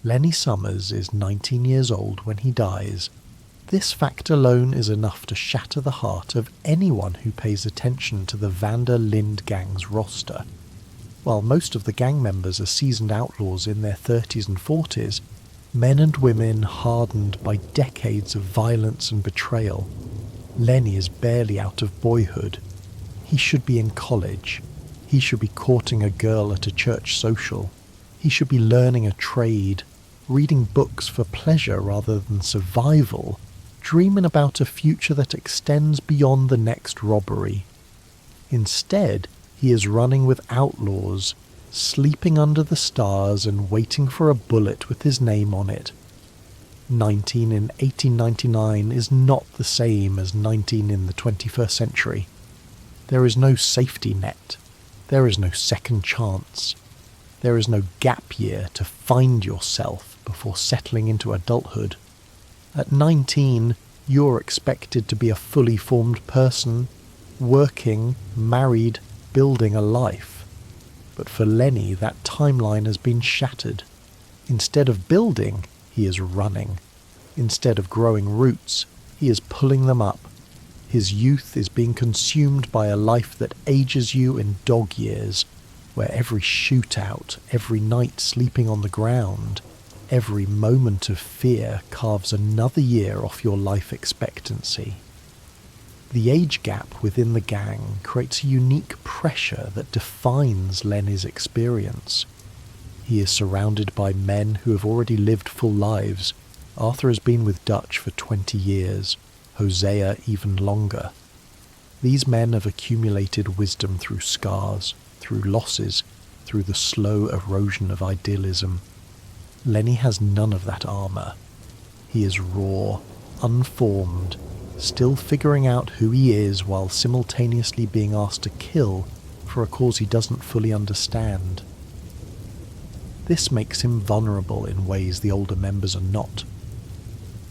Lenny Summers is 19 years old when he dies. This fact alone is enough to shatter the heart of anyone who pays attention to the Vander Lind gang's roster. While most of the gang members are seasoned outlaws in their 30s and 40s, men and women hardened by decades of violence and betrayal, Lenny is barely out of boyhood. He should be in college. He should be courting a girl at a church social. He should be learning a trade, reading books for pleasure rather than survival, dreaming about a future that extends beyond the next robbery. Instead, he is running with outlaws, sleeping under the stars and waiting for a bullet with his name on it. 19 in 1899 is not the same as 19 in the 21st century. There is no safety net. There is no second chance. There is no gap year to find yourself before settling into adulthood. At 19, you're expected to be a fully formed person, working, married, building a life. But for Lenny, that timeline has been shattered. Instead of building, he is running. Instead of growing roots, he is pulling them up. His youth is being consumed by a life that ages you in dog years, where every shootout, every night sleeping on the ground, every moment of fear carves another year off your life expectancy. The age gap within the gang creates a unique pressure that defines Lenny's experience. He is surrounded by men who have already lived full lives. Arthur has been with Dutch for 20 years, Hosea even longer. These men have accumulated wisdom through scars, through losses, through the slow erosion of idealism. Lenny has none of that armour. He is raw, unformed, still figuring out who he is while simultaneously being asked to kill for a cause he doesn't fully understand. This makes him vulnerable in ways the older members are not.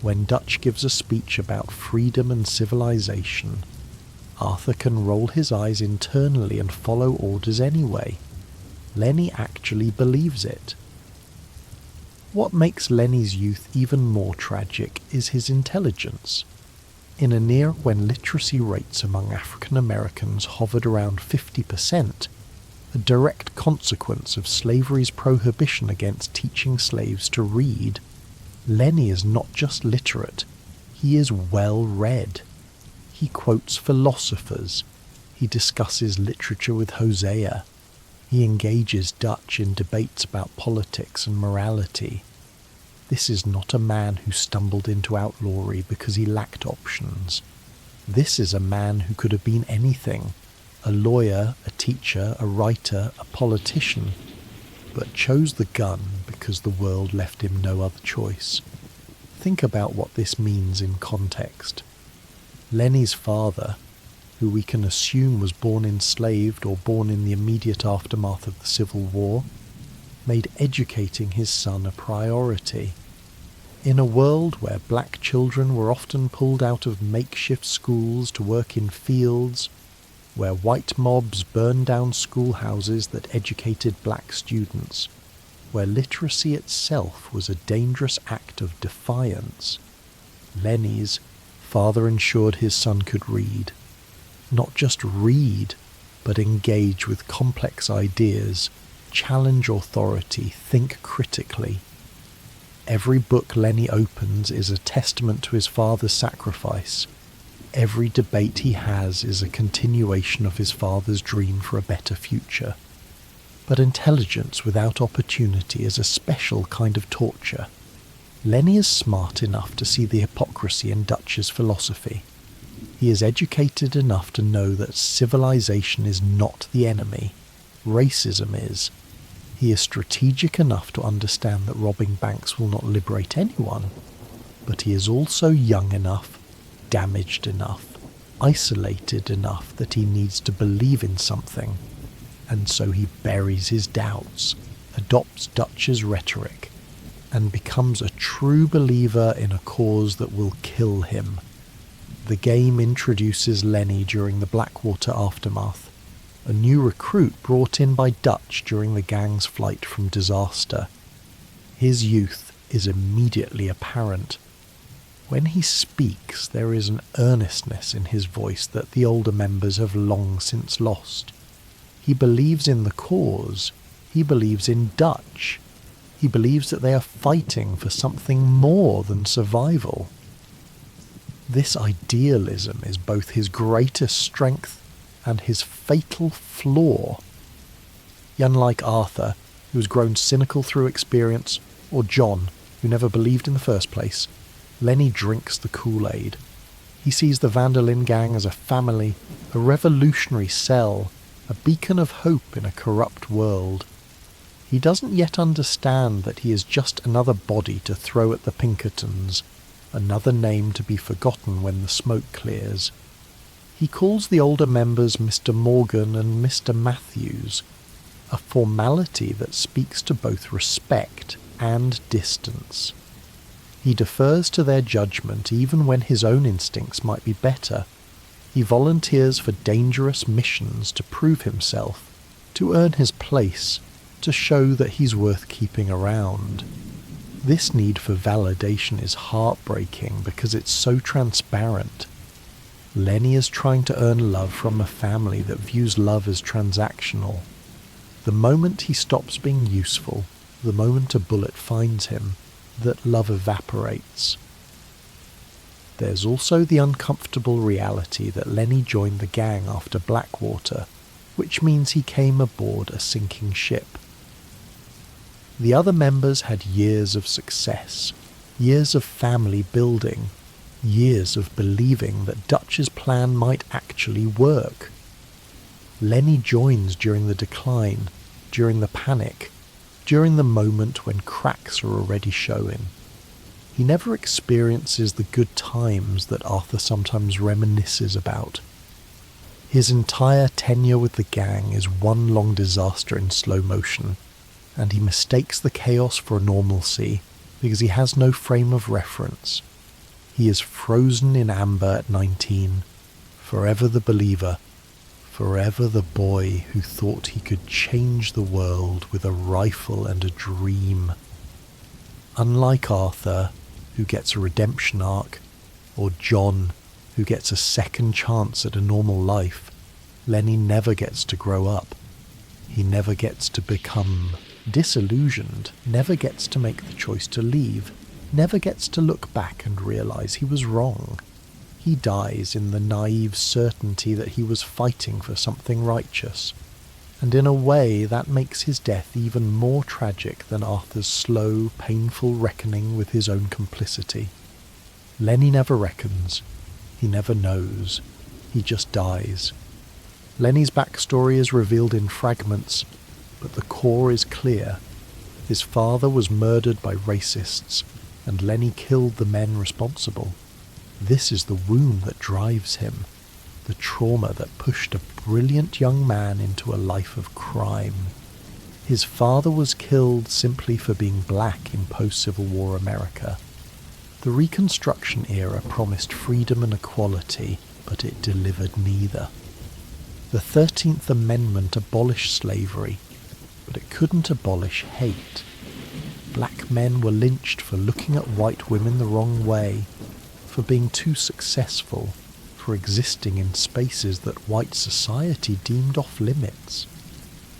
When Dutch gives a speech about freedom and civilization, Arthur can roll his eyes internally and follow orders anyway. Lenny actually believes it. What makes Lenny's youth even more tragic is his intelligence. In an era when literacy rates among African Americans hovered around 50%, a direct consequence of slavery's prohibition against teaching slaves to read, Lenny is not just literate, he is well read. He quotes philosophers, he discusses literature with Hosea, he engages Dutch in debates about politics and morality. This is not a man who stumbled into outlawry because he lacked options. This is a man who could have been anything, a lawyer, a teacher, a writer, a politician, but chose the gun because the world left him no other choice. Think about what this means in context. Lenny's father, who we can assume was born enslaved or born in the immediate aftermath of the Civil War, made educating his son a priority. In a world where black children were often pulled out of makeshift schools to work in fields, where white mobs burned down schoolhouses that educated black students, where literacy itself was a dangerous act of defiance, Lenny's father ensured his son could read. Not just read, but engage with complex ideas, challenge authority, think critically. Every book Lenny opens is a testament to his father's sacrifice. Every debate he has is a continuation of his father's dream for a better future. But intelligence without opportunity is a special kind of torture. Lenny is smart enough to see the hypocrisy in Dutch's philosophy. He is educated enough to know that civilization is not the enemy. Racism is. He is strategic enough to understand that robbing banks will not liberate anyone. But he is also young enough, damaged enough, isolated enough that he needs to believe in something. And so he buries his doubts, adopts Dutch's rhetoric, and becomes a true believer in a cause that will kill him. The game introduces Lenny during the Blackwater aftermath, a new recruit brought in by Dutch during the gang's flight from disaster. His youth is immediately apparent. When he speaks, there is an earnestness in his voice that the older members have long since lost. He believes in the cause. He believes in Dutch. He believes that they are fighting for something more than survival. This idealism is both his greatest strength and his fatal flaw. Unlike Arthur, who has grown cynical through experience, or John, who never believed in the first place, Lenny drinks the Kool-Aid. He sees the Van der Linde gang as a family, a revolutionary cell, a beacon of hope in a corrupt world. He doesn't yet understand that he is just another body to throw at the Pinkertons, another name to be forgotten when the smoke clears. He calls the older members Mr. Morgan and Mr. Matthews, a formality that speaks to both respect and distance. He defers to their judgment even when his own instincts might be better. He volunteers for dangerous missions to prove himself, to earn his place, to show that he's worth keeping around. This need for validation is heartbreaking because it's so transparent. Lenny is trying to earn love from a family that views love as transactional. The moment he stops being useful, the moment a bullet finds him, that love evaporates. There's also the uncomfortable reality that Lenny joined the gang after Blackwater, which means he came aboard a sinking ship. The other members had years of success, years of family building, years of believing that Dutch's plan might actually work. Lenny joins during the decline, during the panic, during the moment when cracks are already showing. He never experiences the good times that Arthur sometimes reminisces about. His entire tenure with the gang is one long disaster in slow motion, and he mistakes the chaos for normalcy because he has no frame of reference. He is frozen in amber at 19, forever the believer, forever the boy who thought he could change the world with a rifle and a dream. Unlike Arthur, who gets a redemption arc, or John, who gets a second chance at a normal life, Lenny never gets to grow up. He never gets to become disillusioned, never gets to make the choice to leave, never gets to look back and realize he was wrong. He dies in the naive certainty that he was fighting for something righteous, and in a way that makes his death even more tragic than Arthur's slow, painful reckoning with his own complicity. Lenny never reckons, he never knows, he just dies. Lenny's backstory is revealed in fragments, but the core is clear. His father was murdered by racists, and Lenny killed the men responsible. This is the wound that drives him, the trauma that pushed a brilliant young man into a life of crime. His father was killed simply for being black in post-Civil War America. The Reconstruction era promised freedom and equality, but it delivered neither. The 13th Amendment abolished slavery, but it couldn't abolish hate. Black men were lynched for looking at white women the wrong way, for being too successful, for existing in spaces that white society deemed off limits.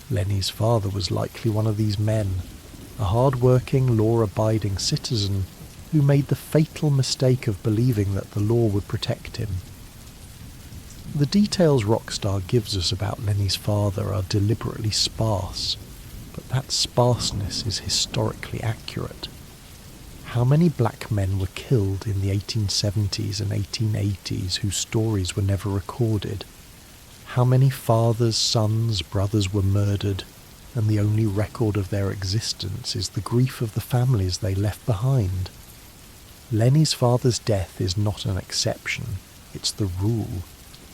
Lenny's father was likely one of these men, a hard-working, law-abiding citizen who made the fatal mistake of believing that the law would protect him. The details Rockstar gives us about Lenny's father are deliberately sparse, but that sparseness is historically accurate. How many black men were killed in the 1870s and 1880s whose stories were never recorded? How many fathers, sons, brothers were murdered, and the only record of their existence is the grief of the families they left behind? Lenny's father's death is not an exception, it's the rule.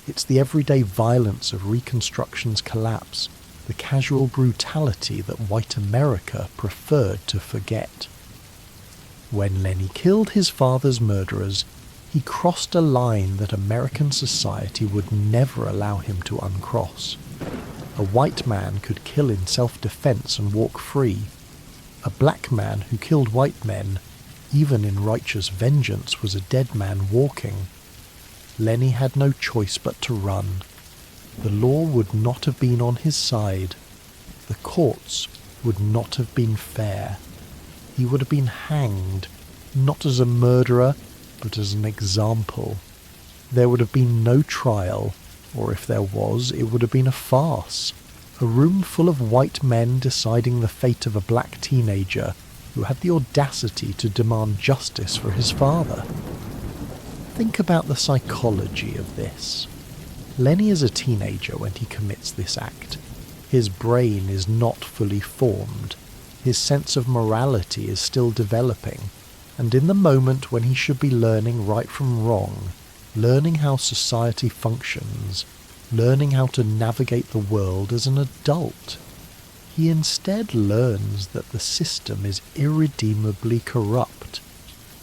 It's the everyday violence of Reconstruction's collapse, the casual brutality that white America preferred to forget. When Lenny killed his father's murderers, he crossed a line that American society would never allow him to uncross. A white man could kill in self-defense and walk free. A black man who killed white men, even in righteous vengeance, was a dead man walking. Lenny had no choice but to run. The law would not have been on his side. The courts would not have been fair. He would have been hanged, not as a murderer, but as an example. There would have been no trial, or if there was, it would have been a farce. A room full of white men deciding the fate of a black teenager who had the audacity to demand justice for his father. Think about the psychology of this. Lenny is a teenager when he commits this act. His brain is not fully formed. His sense of morality is still developing, and in the moment when he should be learning right from wrong, learning how society functions, learning how to navigate the world as an adult, he instead learns that the system is irredeemably corrupt,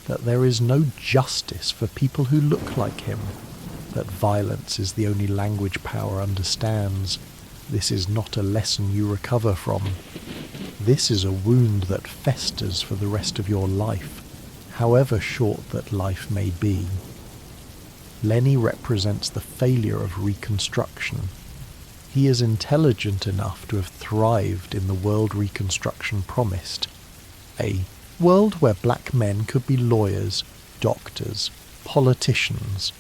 that there is no justice for people who look like him, that violence is the only language power understands. This is not a lesson you recover from. This is a wound that festers for the rest of your life, however short that life may be. Lenny represents the failure of Reconstruction. He is intelligent enough to have thrived in the world Reconstruction promised. A world where black men could be lawyers, doctors, politicians.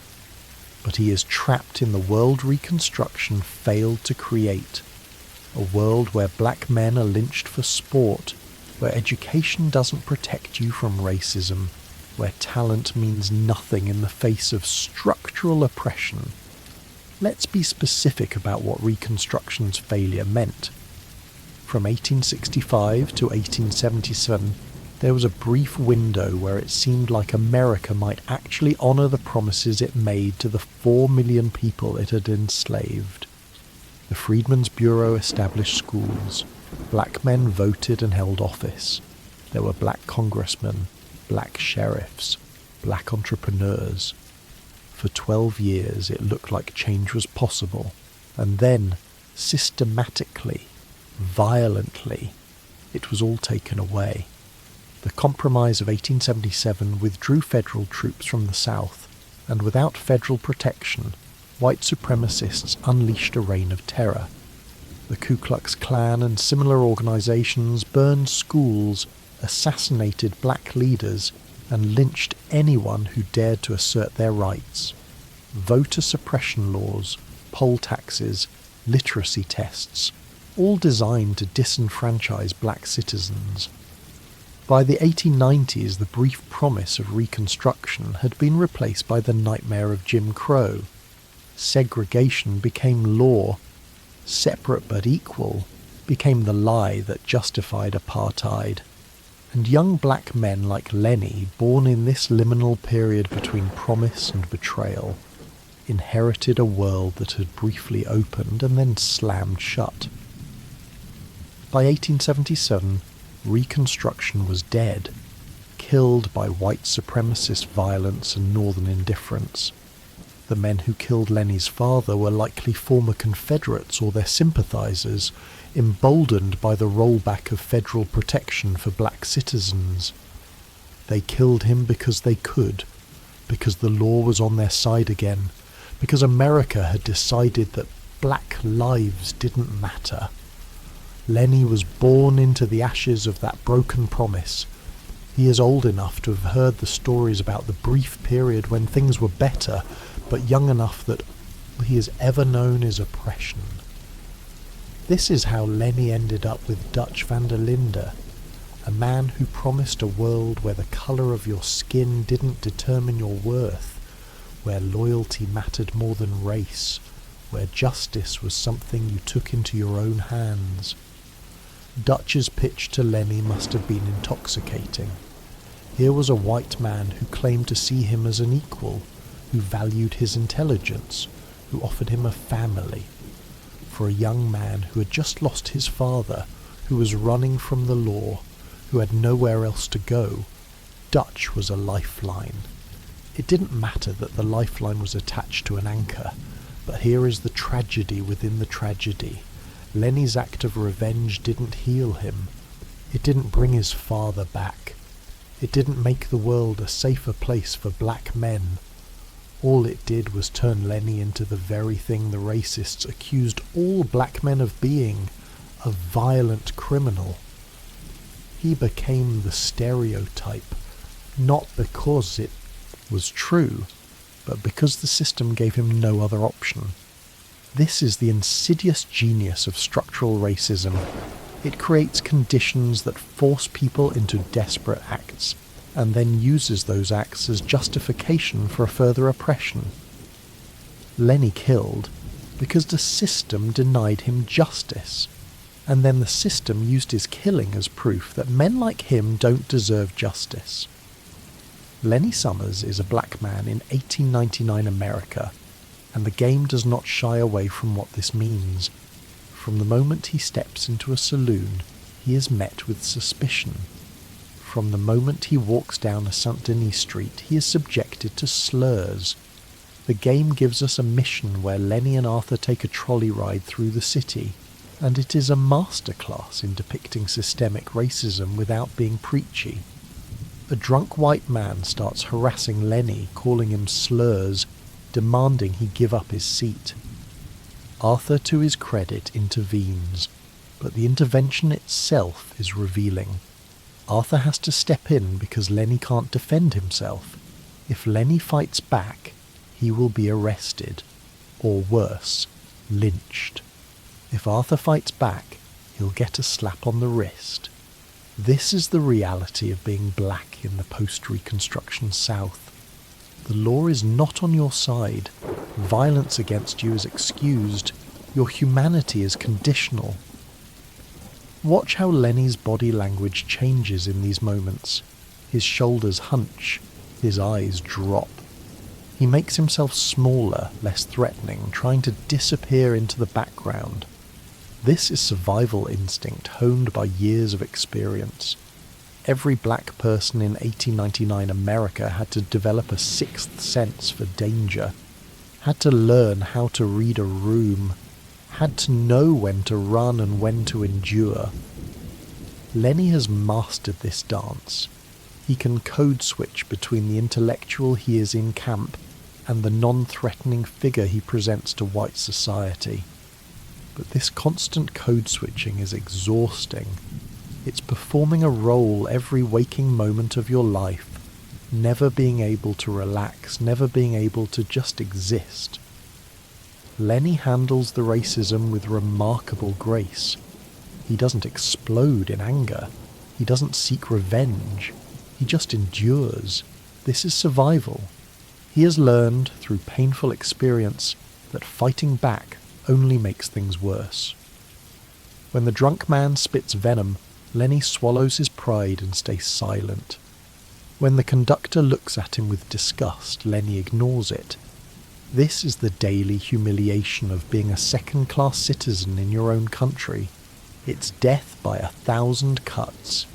But he is trapped in the world Reconstruction failed to create. A world where black men are lynched for sport, where education doesn't protect you from racism, where talent means nothing in the face of structural oppression. Let's be specific about what Reconstruction's failure meant. From 1865 to 1877, there was a brief window where it seemed like America might actually honour the promises it made to the 4 million people it had enslaved. The Freedmen's Bureau established schools. Black men voted and held office. There were black congressmen, black sheriffs, black entrepreneurs. For 12 years it looked like change was possible, and then, systematically, violently, it was all taken away. The Compromise of 1877 withdrew federal troops from the South, and without federal protection, white supremacists unleashed a reign of terror. The Ku Klux Klan and similar organizations burned schools, assassinated black leaders, and lynched anyone who dared to assert their rights. Voter suppression laws, poll taxes, literacy tests, all designed to disenfranchise black citizens. By the 1890s, the brief promise of Reconstruction had been replaced by the nightmare of Jim Crow. Segregation became law. Separate but equal became the lie that justified apartheid. And young black men like Lenny, born in this liminal period between promise and betrayal, inherited a world that had briefly opened and then slammed shut. By 1877, Reconstruction was dead, killed by white supremacist violence and northern indifference. The men who killed Lenny's father were likely former Confederates or their sympathizers, emboldened by the rollback of federal protection for black citizens. They killed him because they could, because the law was on their side again, because America had decided that black lives didn't matter. Lenny was born into the ashes of that broken promise. He is old enough to have heard the stories about the brief period when things were better, but young enough that all he has ever known is oppression. This is how Lenny ended up with Dutch van der Linde, a man who promised a world where the colour of your skin didn't determine your worth, where loyalty mattered more than race, where justice was something you took into your own hands. Dutch's pitch to Lenny must have been intoxicating. Here was a white man who claimed to see him as an equal, who valued his intelligence, who offered him a family. For a young man who had just lost his father, who was running from the law, who had nowhere else to go, Dutch was a lifeline. It didn't matter that the lifeline was attached to an anchor, but here is the tragedy within the tragedy. Lenny's act of revenge didn't heal him. It didn't bring his father back. It didn't make the world a safer place for black men. All it did was turn Lenny into the very thing the racists accused all black men of being, a violent criminal. He became the stereotype, not because it was true, but because the system gave him no other option. This is the insidious genius of structural racism. It creates conditions that force people into desperate acts, and then uses those acts as justification for further oppression. Lenny killed because the system denied him justice, and then the system used his killing as proof that men like him don't deserve justice. Lenny Summers is a black man in 1899 America, and the game does not shy away from what this means. From the moment he steps into a saloon, he is met with suspicion. From the moment he walks down a Saint-Denis street, he is subjected to slurs. The game gives us a mission where Lenny and Arthur take a trolley ride through the city, and it is a masterclass in depicting systemic racism without being preachy. A drunk white man starts harassing Lenny, calling him slurs, demanding he give up his seat. Arthur, to his credit, intervenes, but the intervention itself is revealing. Arthur has to step in because Lenny can't defend himself. If Lenny fights back, he will be arrested, or worse, lynched. If Arthur fights back, he'll get a slap on the wrist. This is the reality of being black in the post-Reconstruction South. The law is not on your side. Violence against you is excused. Your humanity is conditional. Watch how Lenny's body language changes in these moments. His shoulders hunch, his eyes drop. He makes himself smaller, less threatening, trying to disappear into the background. This is survival instinct honed by years of experience. Every black person in 1899 America had to develop a sixth sense for danger, had to learn how to read a room, had to know when to run and when to endure. Lenny has mastered this dance. He can code switch between the intellectual he is in camp and the non-threatening figure he presents to white society. But this constant code switching is exhausting. It's performing a role every waking moment of your life, never being able to relax, never being able to just exist. Lenny handles the racism with remarkable grace. He doesn't explode in anger. He doesn't seek revenge. He just endures. This is survival. He has learned, through painful experience, that fighting back only makes things worse. When the drunk man spits venom, Lenny swallows his pride and stays silent. When the conductor looks at him with disgust, Lenny ignores it. This is the daily humiliation of being a second-class citizen in your own country. It's death by 1,000 cuts,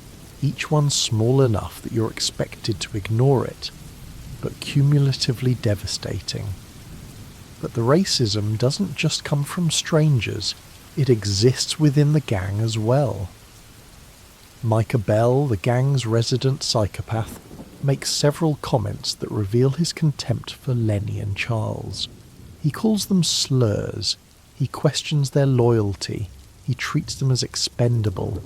each one small enough that you're expected to ignore it, but cumulatively devastating. But the racism doesn't just come from strangers, it exists within the gang as well. Micah Bell, the gang's resident psychopath, makes several comments that reveal his contempt for Lenny and Charles. He calls them slurs, he questions their loyalty, he treats them as expendable,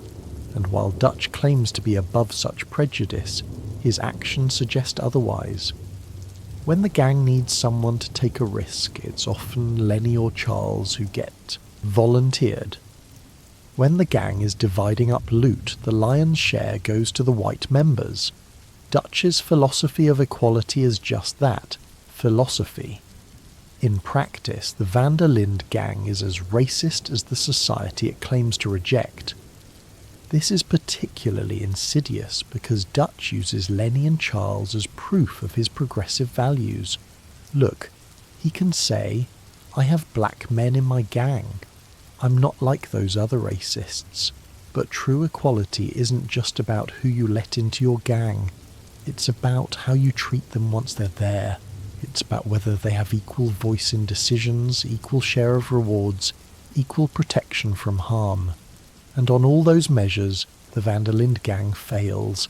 and while Dutch claims to be above such prejudice, his actions suggest otherwise. When the gang needs someone to take a risk, it's often Lenny or Charles who get volunteered. When the gang is dividing up loot, the lion's share goes to the white members. Dutch's philosophy of equality is just that, philosophy. In practice, the Van der Linde gang is as racist as the society it claims to reject. This is particularly insidious because Dutch uses Lenny and Charles as proof of his progressive values. Look, he can say, "I have black men in my gang. I'm not like those other racists." But true equality isn't just about who you let into your gang. It's about how you treat them once they're there. It's about whether they have equal voice in decisions, equal share of rewards, equal protection from harm. And on all those measures, The van der Linde gang fails.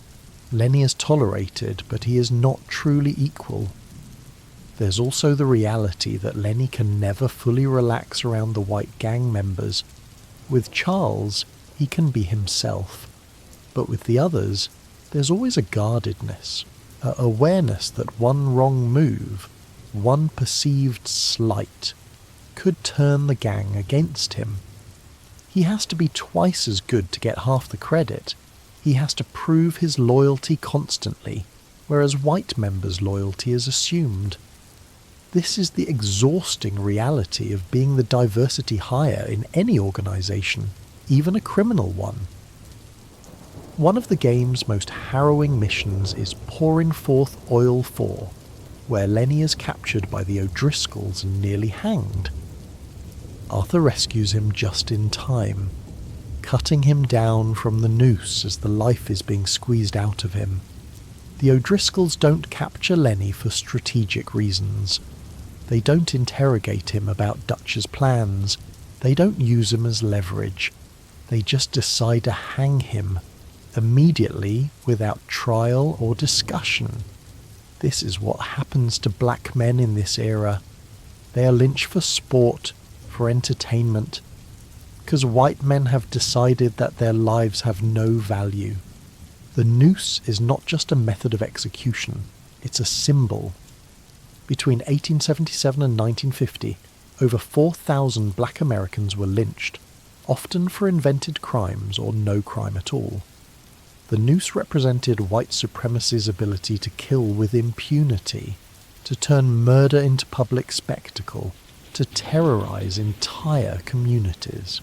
Lenny is tolerated, but he is not truly equal. There's also the reality that Lenny can never fully relax around the white gang members. With Charles, he can be himself. But with the others, there's always a guardedness, an awareness that one wrong move, one perceived slight, could turn the gang against him. He has to be twice as good to get half the credit. He has to prove his loyalty constantly, whereas white members' loyalty is assumed. This is the exhausting reality of being the diversity hire in any organisation, even a criminal one. One of the game's most harrowing missions is Pouring Forth Oil 4, where Lenny is captured by the O'Driscolls and nearly hanged. Arthur rescues him just in time, cutting him down from the noose as the life is being squeezed out of him. The O'Driscolls don't capture Lenny for strategic reasons. They don't interrogate him about Dutch's plans. They don't use him as leverage. They just decide to hang him, immediately, without trial or discussion. This is what happens to black men in this era. They are lynched for sport, for entertainment, because white men have decided that their lives have no value. The noose is not just a method of execution, it's a symbol. Between 1877 and 1950, over 4,000 black Americans were lynched, often for invented crimes or no crime at all. The noose represented white supremacy's ability to kill with impunity, to turn murder into public spectacle, to terrorize entire communities.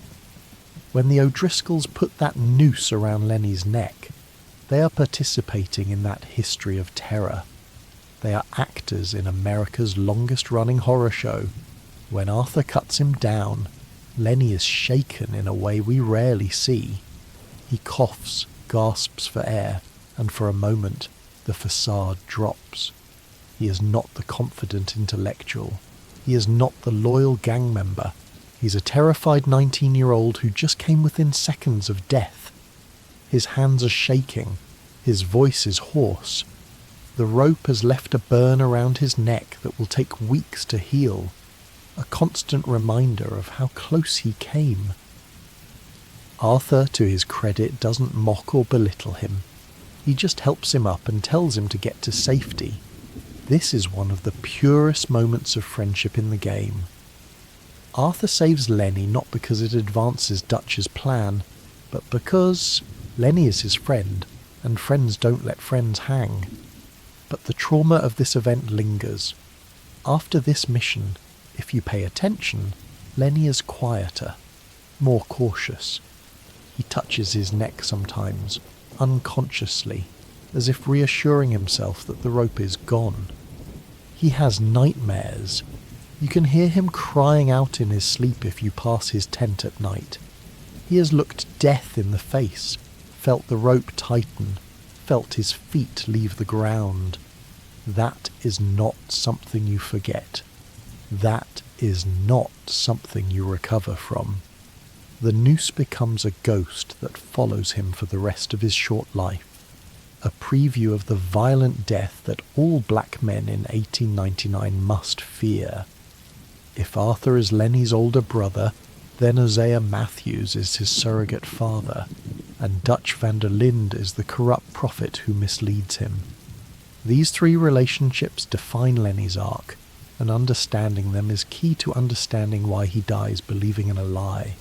When the O'Driscolls put that noose around Lenny's neck, they are participating in that history of terror. They are actors in America's longest-running horror show. When Arthur cuts him down, Lenny is shaken in a way we rarely see. He coughs, gasps for air, and for a moment the facade drops. He is not the confident intellectual. He is not the loyal gang member. He's a terrified 19-year-old who just came within seconds of death. His hands are shaking. His voice is hoarse. The rope has left a burn around his neck that will take weeks to heal. A constant reminder of how close he came. Arthur, to his credit, doesn't mock or belittle him. He just helps him up and tells him to get to safety. This is one of the purest moments of friendship in the game. Arthur saves Lenny not because it advances Dutch's plan, but because Lenny is his friend, and friends don't let friends hang. But the trauma of this event lingers. After this mission, if you pay attention, Lenny is quieter, more cautious. He touches his neck sometimes, unconsciously, as if reassuring himself that the rope is gone. He has nightmares. You can hear him crying out in his sleep if you pass his tent at night. He has looked death in the face, felt the rope tighten, felt his feet leave the ground. That is not something you forget. That is not something you recover from. The noose becomes a ghost that follows him for the rest of his short life, a preview of the violent death that all black men in 1899 must fear. If Arthur is Lenny's older brother, then Hosea Matthews is his surrogate father, and Dutch van der Linde is the corrupt prophet who misleads him. These three relationships define Lenny's arc, and understanding them is key to understanding why he dies believing in a lie.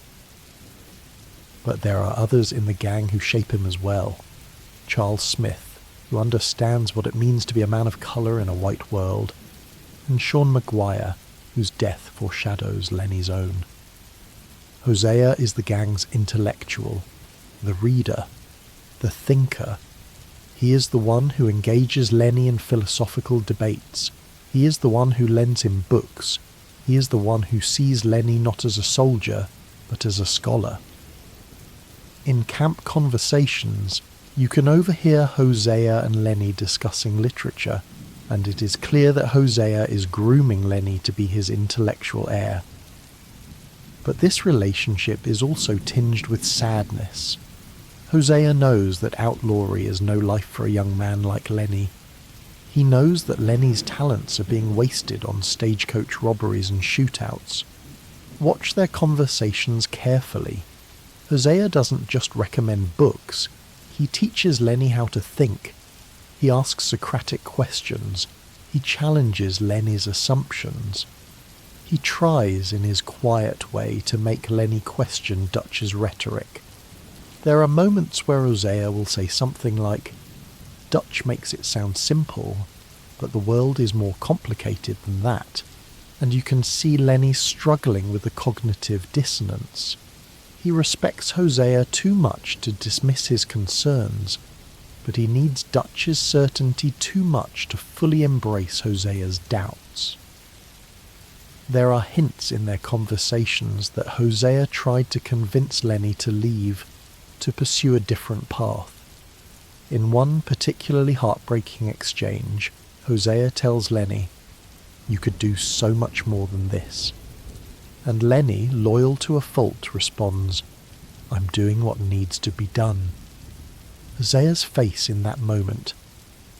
But there are others in the gang who shape him as well. Charles Smith, who understands what it means to be a man of colour in a white world, and Sean Maguire, whose death foreshadows Lenny's own. Hosea is the gang's intellectual, the reader, the thinker. He is the one who engages Lenny in philosophical debates. He is the one who lends him books. He is the one who sees Lenny not as a soldier, but as a scholar. In camp conversations, you can overhear Hosea and Lenny discussing literature, and it is clear that Hosea is grooming Lenny to be his intellectual heir. But this relationship is also tinged with sadness. Hosea knows that outlawry is no life for a young man like Lenny. He knows that Lenny's talents are being wasted on stagecoach robberies and shootouts. Watch their conversations carefully. Hosea doesn't just recommend books, he teaches Lenny how to think. He asks Socratic questions. He challenges Lenny's assumptions. He tries, in his quiet way, to make Lenny question Dutch's rhetoric. There are moments where Hosea will say something like, "Dutch makes it sound simple, but the world is more complicated than that," and you can see Lenny struggling with the cognitive dissonance. He respects Hosea too much to dismiss his concerns, but he needs Dutch's certainty too much to fully embrace Hosea's doubts. There are hints in their conversations that Hosea tried to convince Lenny to leave, to pursue a different path. In one particularly heartbreaking exchange, Hosea tells Lenny, "You could do so much more than this." And Lenny, loyal to a fault, responds, "I'm doing what needs to be done." Hosea's face in that moment,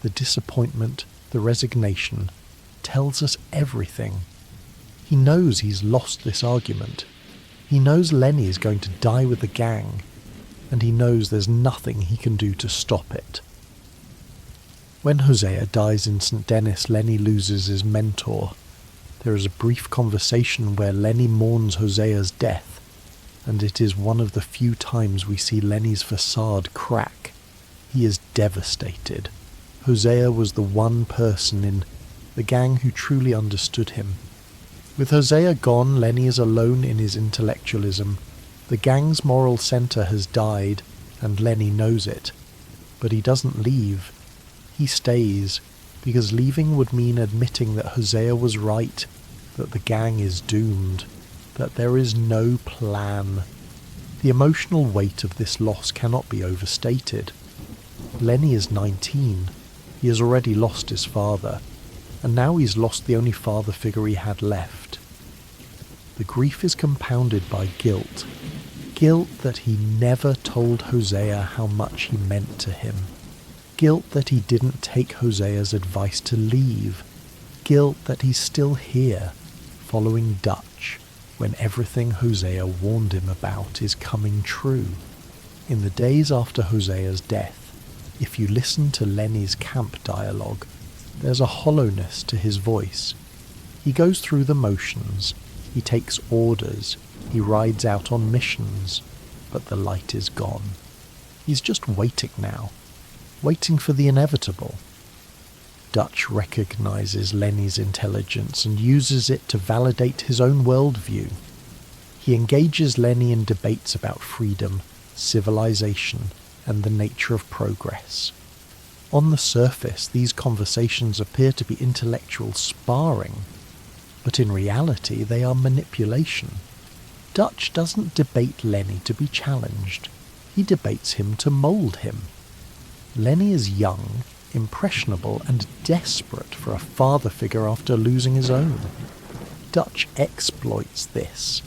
the disappointment, the resignation, tells us everything. He knows he's lost this argument. He knows Lenny is going to die with the gang, and he knows there's nothing he can do to stop it. When Hosea dies in St. Denis, Lenny loses his mentor. There is a brief conversation where Lenny mourns Hosea's death, and it is one of the few times we see Lenny's facade crack. He is devastated. Hosea was the one person in the gang who truly understood him. With Hosea gone, Lenny is alone in his intellectualism. The gang's moral centre has died, and Lenny knows it. But he doesn't leave. He stays, because leaving would mean admitting that Hosea was right, that the gang is doomed, that there is no plan. The emotional weight of this loss cannot be overstated. Lenny is 19. He has already lost his father, and now he's lost the only father figure he had left. The grief is compounded by guilt. Guilt that he never told Hosea how much he meant to him. Guilt that he didn't take Hosea's advice to leave. Guilt that he's still here, following Dutch, when everything Hosea warned him about is coming true. In the days after Hosea's death, if you listen to Lenny's camp dialogue, there's a hollowness to his voice. He goes through the motions, he takes orders, he rides out on missions, but the light is gone. He's just waiting now, waiting for the inevitable. Dutch recognizes Lenny's intelligence and uses it to validate his own worldview. He engages Lenny in debates about freedom, civilization, and the nature of progress. On the surface, these conversations appear to be intellectual sparring, but in reality they are manipulation. Dutch doesn't debate Lenny to be challenged. He debates him to mould him. Lenny is young, impressionable, and desperate for a father figure after losing his own. Dutch exploits this.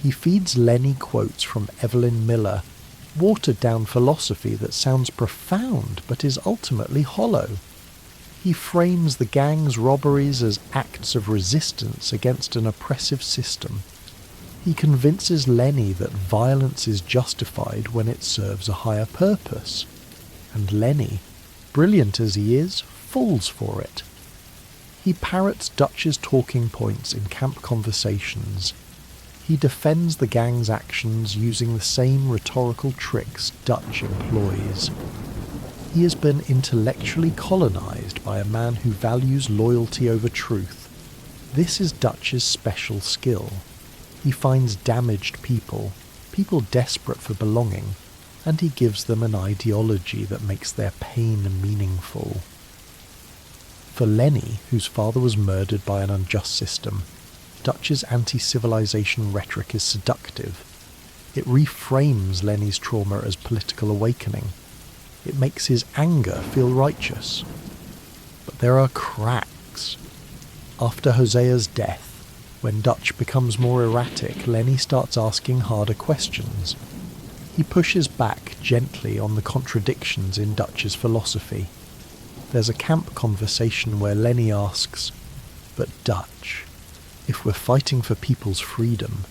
He feeds Lenny quotes from Evelyn Miller, watered-down philosophy that sounds profound but is ultimately hollow. He frames the gang's robberies as acts of resistance against an oppressive system. He convinces Lenny that violence is justified when it serves a higher purpose. And Lenny, brilliant as he is, falls for it. He parrots Dutch's talking points in camp conversations. He defends the gang's actions using the same rhetorical tricks Dutch employs. He has been intellectually colonized by a man who values loyalty over truth. This is Dutch's special skill. He finds damaged people, people desperate for belonging, and he gives them an ideology that makes their pain meaningful. For Lenny, whose father was murdered by an unjust system, Dutch's anti-civilization rhetoric is seductive. It reframes Lenny's trauma as political awakening. It makes his anger feel righteous. But there are cracks. After Hosea's death, when Dutch becomes more erratic, Lenny starts asking harder questions. He pushes back gently on the contradictions in Dutch's philosophy. There's a camp conversation where Lenny asks, "But Dutch, if we're fighting for people's freedom,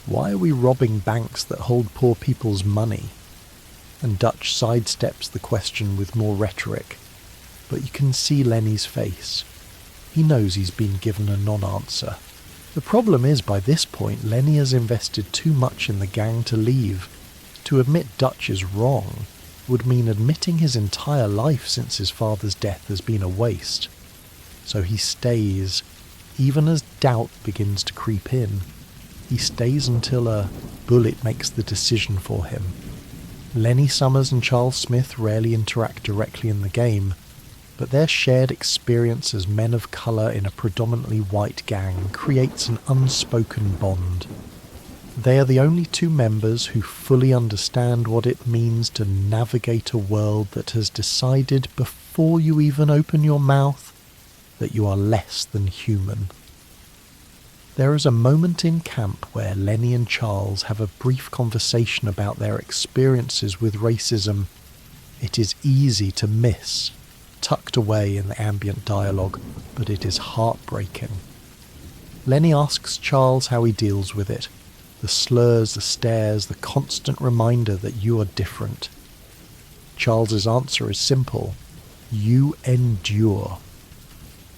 why are we robbing banks that hold poor people's money?" And Dutch sidesteps the question with more rhetoric, but you can see Lenny's face. He knows he's been given a non-answer. The problem is, by this point, Lenny has invested too much in the gang to leave. To admit Dutch is wrong would mean admitting his entire life since his father's death has been a waste. So he stays, even as doubt begins to creep in. He stays until a bullet makes the decision for him. Lenny Summers and Charles Smith rarely interact directly in the game, but their shared experience as men of colour in a predominantly white gang creates an unspoken bond. They are the only two members who fully understand what it means to navigate a world that has decided before you even open your mouth that you are less than human. There is a moment in camp where Lenny and Charles have a brief conversation about their experiences with racism. It is easy to miss, tucked away in the ambient dialogue, but it is heartbreaking. Lenny asks Charles how he deals with it. The slurs, the stares, the constant reminder that you are different. Charles's answer is simple: you endure.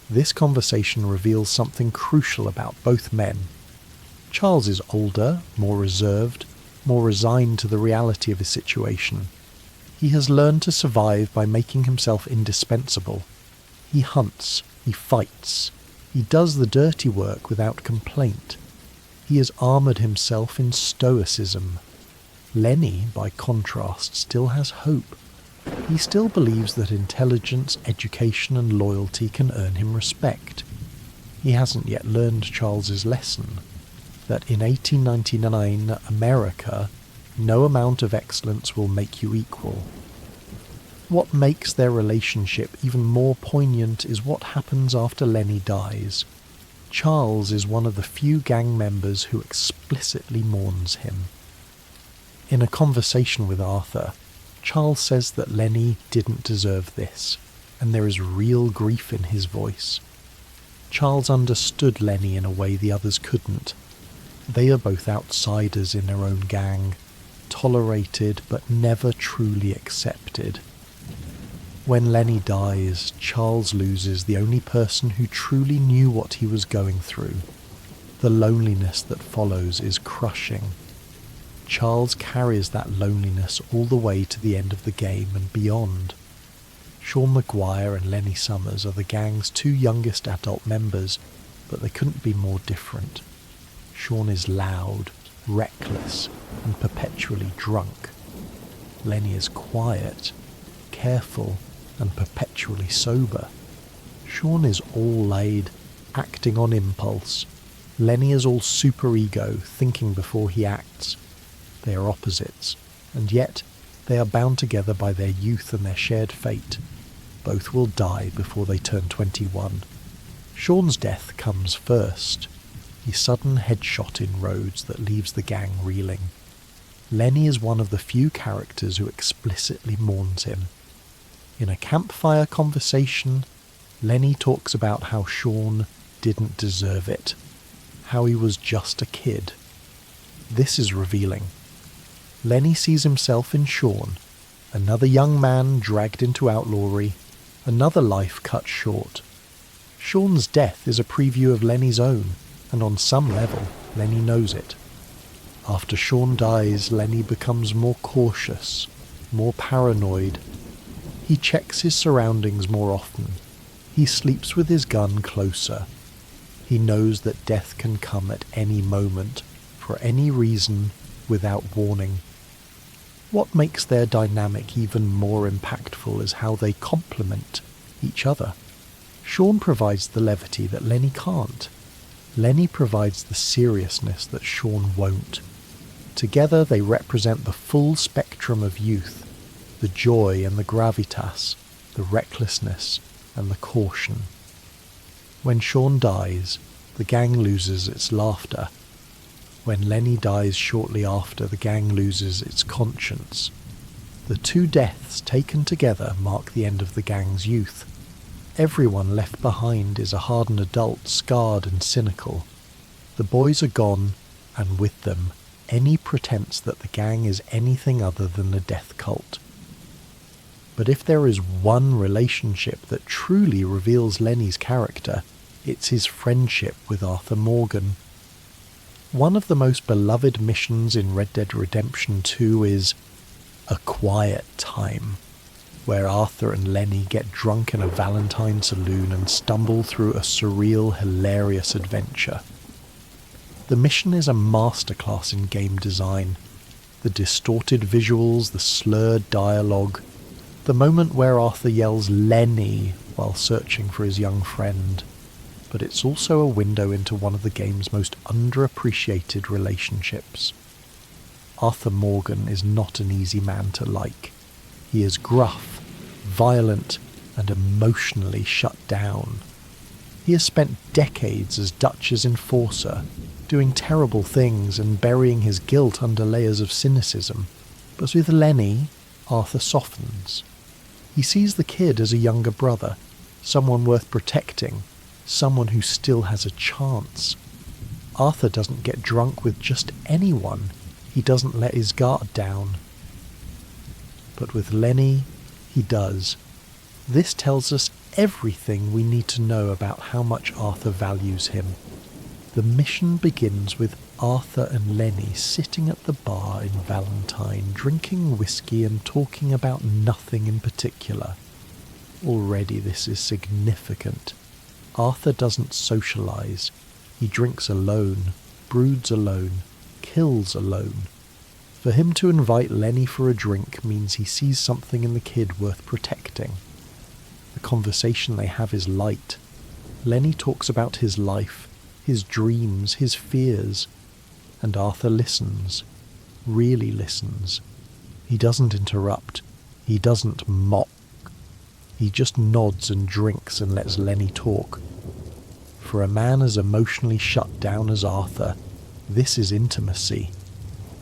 This conversation reveals something crucial about both men. Charles is older, more reserved, more resigned to the reality of his situation. He has learned to survive by making himself indispensable. He hunts, he fights, he does the dirty work without complaint. He has armoured himself in stoicism. Lenny, by contrast, still has hope. He still believes that intelligence, education and loyalty can earn him respect. He hasn't yet learned Charles's lesson, that in 1899 America, no amount of excellence will make you equal. What makes their relationship even more poignant is what happens after Lenny dies. Charles is one of the few gang members who explicitly mourns him. In a conversation with Arthur, Charles says that Lenny didn't deserve this, and there is real grief in his voice. Charles understood Lenny in a way the others couldn't. They are both outsiders in their own gang, tolerated but never truly accepted. When Lenny dies, Charles loses the only person who truly knew what he was going through. The loneliness that follows is crushing. Charles carries that loneliness all the way to the end of the game and beyond. Sean Maguire and Lenny Summers are the gang's two youngest adult members, but they couldn't be more different. Sean is loud, reckless, and perpetually drunk. Lenny is quiet, careful, and perpetually sober. Sean is all-laid, acting on impulse. Lenny is all superego, thinking before he acts. They are opposites, and yet they are bound together by their youth and their shared fate. Both will die before they turn 21. Sean's death comes first. His sudden headshot in Rhodes that leaves the gang reeling. Lenny is one of the few characters who explicitly mourns him. In a campfire conversation, Lenny talks about how Sean didn't deserve it, how he was just a kid. This is revealing. Lenny sees himself in Sean, another young man dragged into outlawry, another life cut short. Sean's death is a preview of Lenny's own, and on some level, Lenny knows it. After Sean dies, Lenny becomes more cautious, more paranoid. He checks his surroundings more often. He sleeps with his gun closer. He knows that death can come at any moment, for any reason, without warning. What makes their dynamic even more impactful is how they complement each other. Sean provides the levity that Lenny can't. Lenny provides the seriousness that Sean won't. Together they represent the full spectrum of youth, the joy and the gravitas, the recklessness and the caution. When Sean dies, the gang loses its laughter. when Lenny dies shortly after the gang loses its conscience. The two deaths taken together mark the end of the gang's youth. Everyone left behind is a hardened adult, scarred and cynical. The boys are gone, and with them, any pretense that the gang is anything other than a death cult. But if there is one relationship that truly reveals Lenny's character, it's his friendship with Arthur Morgan. One of the most beloved missions in Red Dead Redemption 2 is A Quiet Time, where Arthur and Lenny get drunk in a Valentine saloon and stumble through a surreal, hilarious adventure. The mission is a masterclass in game design. The distorted visuals, the slurred dialogue, the moment where Arthur yells Lenny while searching for his young friend. But it's also a window into one of the game's most underappreciated relationships. Arthur Morgan is not an easy man to like. He is gruff, violent, and emotionally shut down. He has spent decades as Dutch's enforcer, doing terrible things and burying his guilt under layers of cynicism. But with Lenny, Arthur softens. He sees the kid as a younger brother, someone worth protecting, someone who still has a chance. Arthur doesn't get drunk with just anyone. He doesn't let his guard down. But with Lenny, he does. This tells us everything we need to know about how much Arthur values him. The mission begins with Arthur and Lenny sitting at the bar in Valentine, drinking whiskey and talking about nothing in particular. Already this is significant. Arthur doesn't socialise. He drinks alone, broods alone, kills alone. For him to invite Lenny for a drink means he sees something in the kid worth protecting. The conversation they have is light. Lenny talks about his life, his dreams, his fears, and Arthur listens, really listens. He doesn't interrupt, he doesn't mock. He just nods and drinks and lets Lenny talk. For a man as emotionally shut down as Arthur, this is intimacy.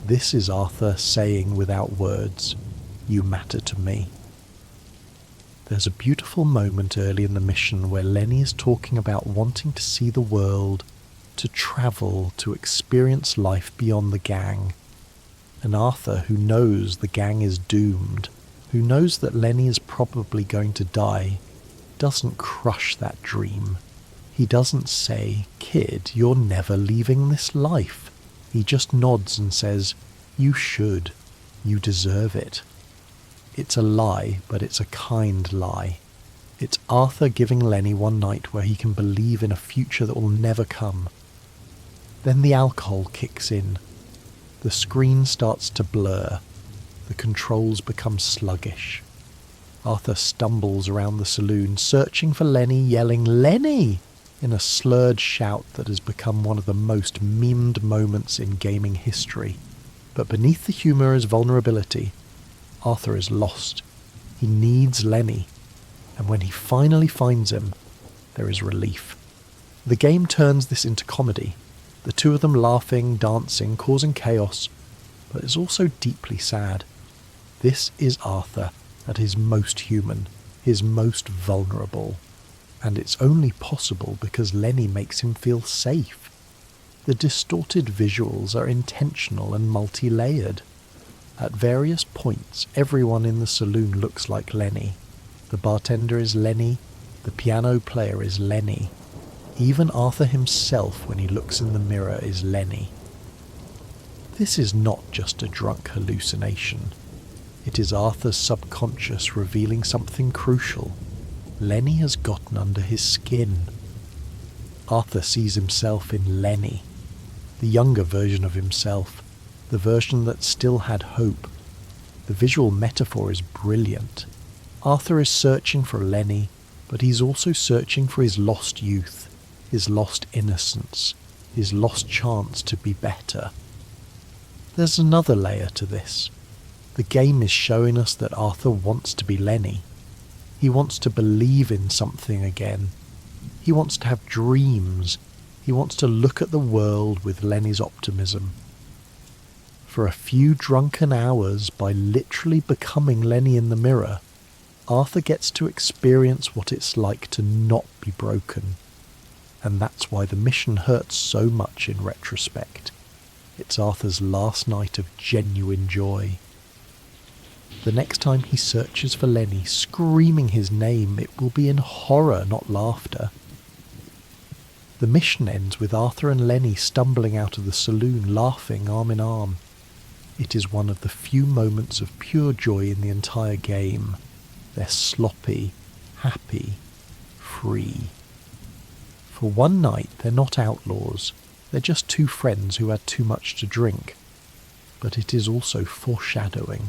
This is Arthur saying without words, "You matter to me." There's a beautiful moment early in the mission where Lenny is talking about wanting to see the world, to travel, to experience life beyond the gang. And Arthur, who knows the gang is doomed, who knows that Lenny is probably going to die, doesn't crush that dream. He doesn't say, "Kid, you're never leaving this life." He just nods and says, "You should. You deserve it." It's a lie, but it's a kind lie. It's Arthur giving Lenny one night where he can believe in a future that will never come. Then the alcohol kicks in. The screen starts to blur. The controls become sluggish. Arthur stumbles around the saloon, searching for Lenny, yelling, "Lenny!" in a slurred shout that has become one of the most memed moments in gaming history. But beneath the humour is vulnerability. Arthur is lost. He needs Lenny. And when he finally finds him, there is relief. The game turns this into comedy. The two of them laughing, dancing, causing chaos, but it's also deeply sad. This is Arthur at his most human, his most vulnerable. And it's only possible because Lenny makes him feel safe. The distorted visuals are intentional and multi-layered. At various points, everyone in the saloon looks like Lenny. The bartender is Lenny, the piano player is Lenny. Even Arthur himself, when he looks in the mirror, is Lenny. This is not just a drunk hallucination. It is Arthur's subconscious revealing something crucial. Lenny has gotten under his skin. Arthur sees himself in Lenny, the younger version of himself, the version that still had hope. The visual metaphor is brilliant. Arthur is searching for Lenny, but he's also searching for his lost youth, his lost innocence, his lost chance to be better. There's another layer to this. The game is showing us that Arthur wants to be Lenny. He wants to believe in something again. He wants to have dreams. He wants to look at the world with Lenny's optimism. For a few drunken hours, by literally becoming Lenny in the mirror, Arthur gets to experience what it's like to not be broken. And that's why the mission hurts so much in retrospect. It's Arthur's last night of genuine joy. The next time he searches for Lenny, screaming his name, it will be in horror, not laughter. The mission ends with Arthur and Lenny stumbling out of the saloon, laughing arm in arm. It is one of the few moments of pure joy in the entire game. They're sloppy, happy, free. For one night, they're not outlaws. They're just two friends who had too much to drink. But it is also foreshadowing.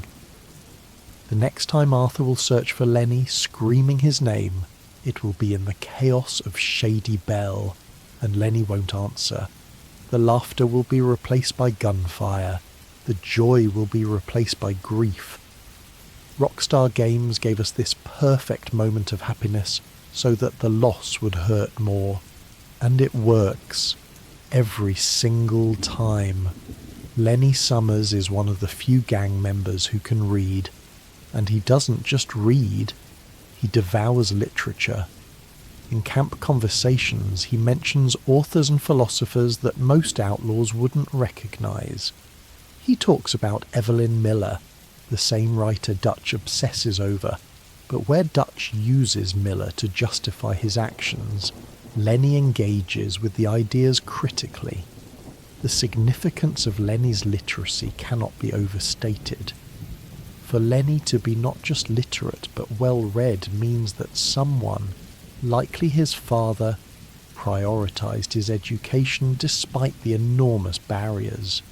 The next time Arthur will search for Lenny, screaming his name, it will be in the chaos of Shady Bell, and Lenny won't answer. The laughter will be replaced by gunfire. The joy will be replaced by grief. Rockstar Games gave us this perfect moment of happiness so that the loss would hurt more. And it works. Every single time. Lenny Summers is one of the few gang members who can read. And he doesn't just read, he devours literature. In camp conversations, he mentions authors and philosophers that most outlaws wouldn't recognise. He talks about Evelyn Miller, the same writer Dutch obsesses over, but where Dutch uses Miller to justify his actions, Lenny engages with the ideas critically. The significance of Lenny's literacy cannot be overstated. For Lenny to be not just literate but well-read means that someone, likely his father, prioritised his education despite the enormous barriers.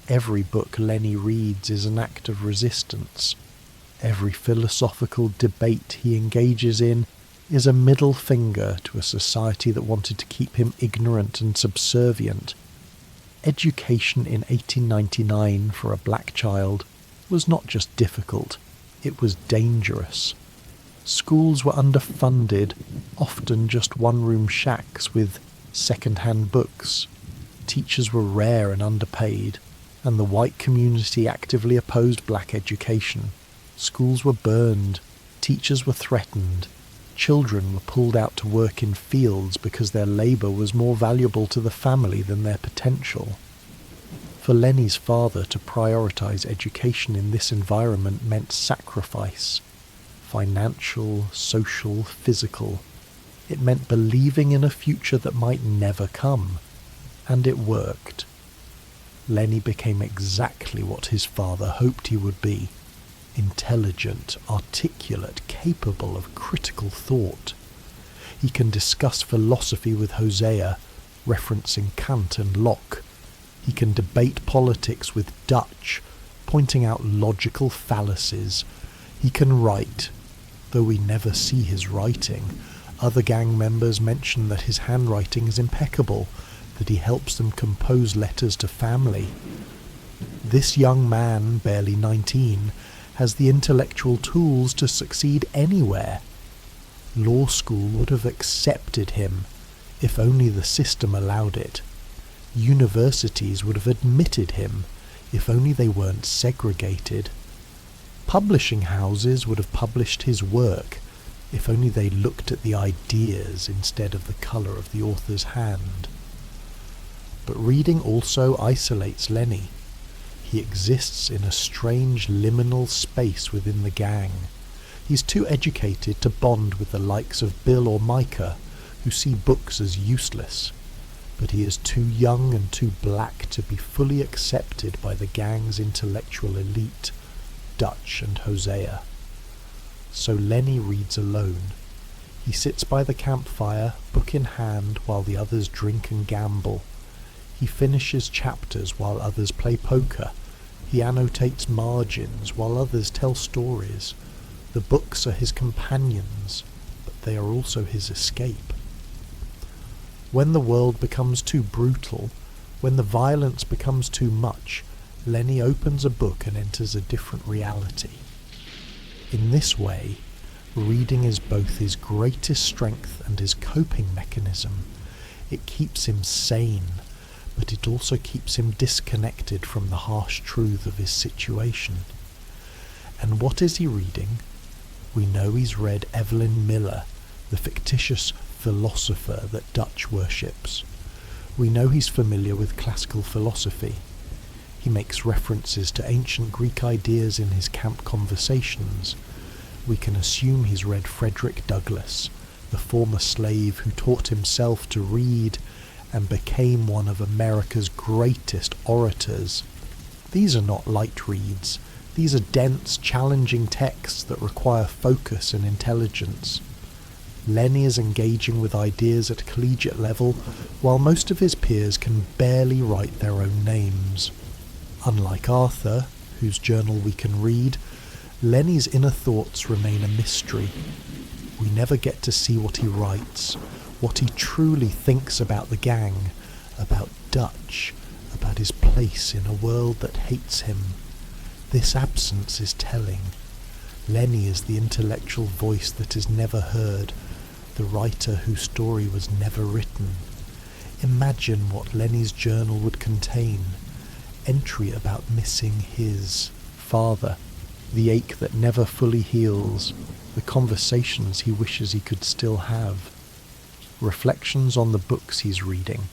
Every book Lenny reads is an act of resistance. Every philosophical debate he engages in is a middle finger to a society that wanted to keep him ignorant and subservient. Education in 1899 for a black child was not just difficult, it was dangerous. Schools were underfunded, often just one-room shacks with second-hand books. Teachers were rare and underpaid, and the white community actively opposed black education. Schools were burned, teachers were threatened, children were pulled out to work in fields because their labour was more valuable to the family than their potential. For Lenny's father to prioritise education in this environment meant sacrifice. Financial, social, physical. It meant believing in a future that might never come. And it worked. Lenny became exactly what his father hoped he would be. Intelligent, articulate, capable of critical thought. He can discuss philosophy with Hosea, referencing Kant and Locke. He can debate politics with Dutch, pointing out logical fallacies. He can write, though we never see his writing. Other gang members mention that his handwriting is impeccable, that he helps them compose letters to family. This young man, barely 19, has the intellectual tools to succeed anywhere. Law school would have accepted him, if only the system allowed it. Universities would have admitted him, if only they weren't segregated. Publishing houses would have published his work, if only they looked at the ideas instead of the colour of the author's hand. But reading also isolates Lenny. He exists in a strange liminal space within the gang. He's too educated to bond with the likes of Bill or Micah, who see books as useless. But he is too young and too black to be fully accepted by the gang's intellectual elite, Dutch and Hosea. So Lenny reads alone. He sits by the campfire, book in hand, while the others drink and gamble. He finishes chapters while others play poker. He annotates margins while others tell stories. The books are his companions, but they are also his escape. When the world becomes too brutal, when the violence becomes too much, Lenny opens a book and enters a different reality. In this way, reading is both his greatest strength and his coping mechanism. It keeps him sane, but it also keeps him disconnected from the harsh truth of his situation. And what is he reading? We know he's read Evelyn Miller, the fictitious philosopher that Dutch worships. We know he's familiar with classical philosophy. He makes references to ancient Greek ideas in his camp conversations. We can assume he's read Frederick Douglass, the former slave who taught himself to read and became one of America's greatest orators. These are not light reads. These are dense, challenging texts that require focus and intelligence. Lenny is engaging with ideas at collegiate level, while most of his peers can barely write their own names. Unlike Arthur, whose journal we can read, Lenny's inner thoughts remain a mystery. We never get to see what he writes, what he truly thinks about the gang, about Dutch, about his place in a world that hates him. This absence is telling. Lenny is the intellectual voice that is never heard, the writer whose story was never written. Imagine what Lenny's journal would contain. Entry about missing his father, the ache that never fully heals, the conversations he wishes he could still have. Reflections on the books he's reading.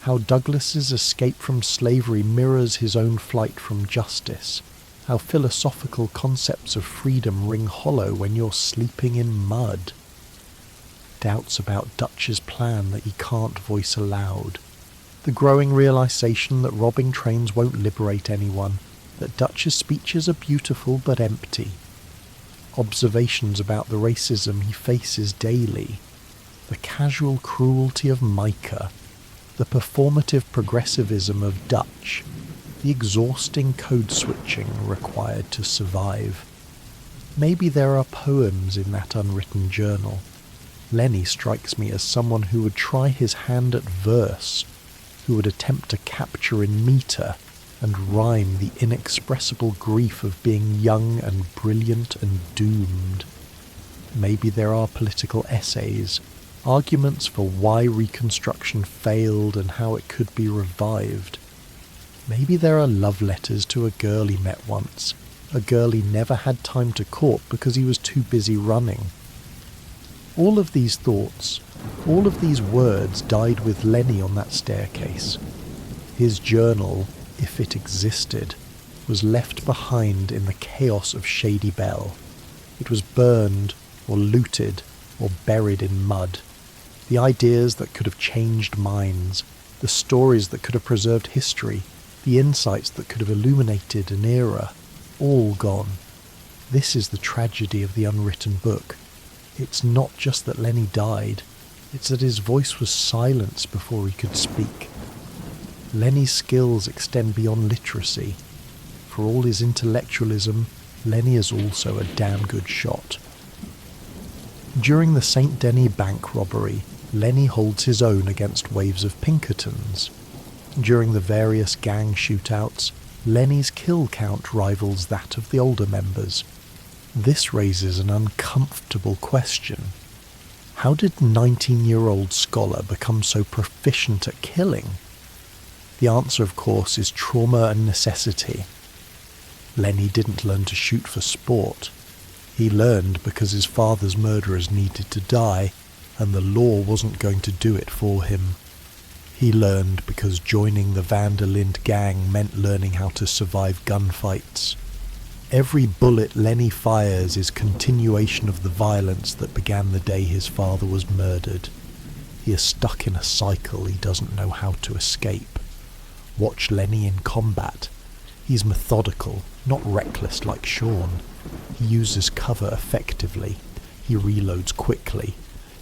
How Douglas's escape from slavery mirrors his own flight from justice. How philosophical concepts of freedom ring hollow when you're sleeping in mud. Doubts about Dutch's plan that he can't voice aloud. The growing realization that robbing trains won't liberate anyone, that Dutch's speeches are beautiful but empty. Observations about the racism he faces daily. The casual cruelty of Micah. The performative progressivism of Dutch. The exhausting code switching required to survive. Maybe there are poems in that unwritten journal. Lenny strikes me as someone who would try his hand at verse, who would attempt to capture in metre and rhyme the inexpressible grief of being young and brilliant and doomed. Maybe there are political essays, arguments for why Reconstruction failed and how it could be revived. Maybe there are love letters to a girl he met once, a girl he never had time to court because he was too busy running. All of these thoughts, all of these words died with Lenny on that staircase. His journal, if it existed, was left behind in the chaos of Shady Bell. It was burned, or looted, or buried in mud. The ideas that could have changed minds, the stories that could have preserved history, the insights that could have illuminated an era, all gone. This is the tragedy of the unwritten book. It's not just that Lenny died, it's that his voice was silenced before he could speak. Lenny's skills extend beyond literacy. For all his intellectualism, Lenny is also a damn good shot. During the St. Denis bank robbery, Lenny holds his own against waves of Pinkertons. During the various gang shootouts, Lenny's kill count rivals that of the older members. This raises an uncomfortable question. How did 19-year-old scholar become so proficient at killing? The answer, of course, is trauma and necessity. Lenny didn't learn to shoot for sport. He learned because his father's murderers needed to die, and the law wasn't going to do it for him. He learned because joining the Van der Linde gang meant learning how to survive gunfights. Every bullet Lenny fires is continuation of the violence that began the day his father was murdered. He is stuck in a cycle he doesn't know how to escape. Watch Lenny in combat. He's methodical, not reckless like Sean. He uses cover effectively. He reloads quickly.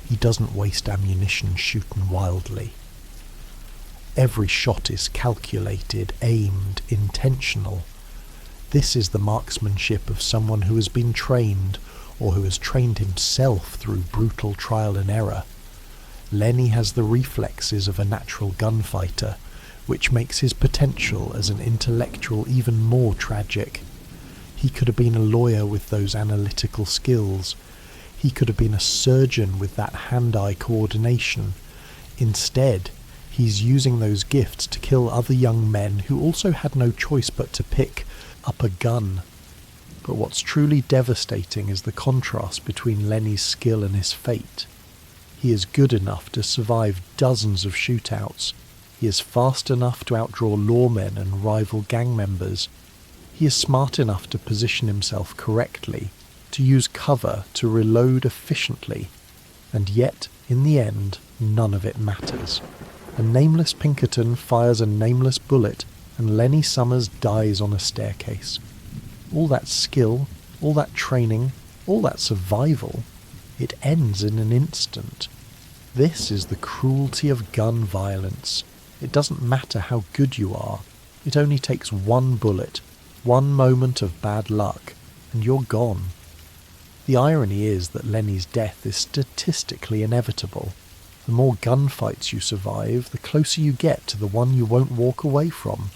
He doesn't waste ammunition shooting wildly. Every shot is calculated, aimed, intentional. This is the marksmanship of someone who has been trained, or who has trained himself through brutal trial and error. Lenny has the reflexes of a natural gunfighter, which makes his potential as an intellectual even more tragic. He could have been a lawyer with those analytical skills. He could have been a surgeon with that hand-eye coordination. Instead, he's using those gifts to kill other young men who also had no choice but to pick up a gun. But what's truly devastating is the contrast between Lenny's skill and his fate. He is good enough to survive dozens of shootouts. He is fast enough to outdraw lawmen and rival gang members. He is smart enough to position himself correctly, to use cover, to reload efficiently. And yet, in the end, none of it matters. A nameless Pinkerton fires a nameless bullet, and Lenny Summers dies on a staircase. All that skill, all that training, all that survival, it ends in an instant. This is the cruelty of gun violence. It doesn't matter how good you are. It only takes one bullet, one moment of bad luck, and you're gone. The irony is that Lenny's death is statistically inevitable. The more gunfights you survive, the closer you get to the one you won't walk away from.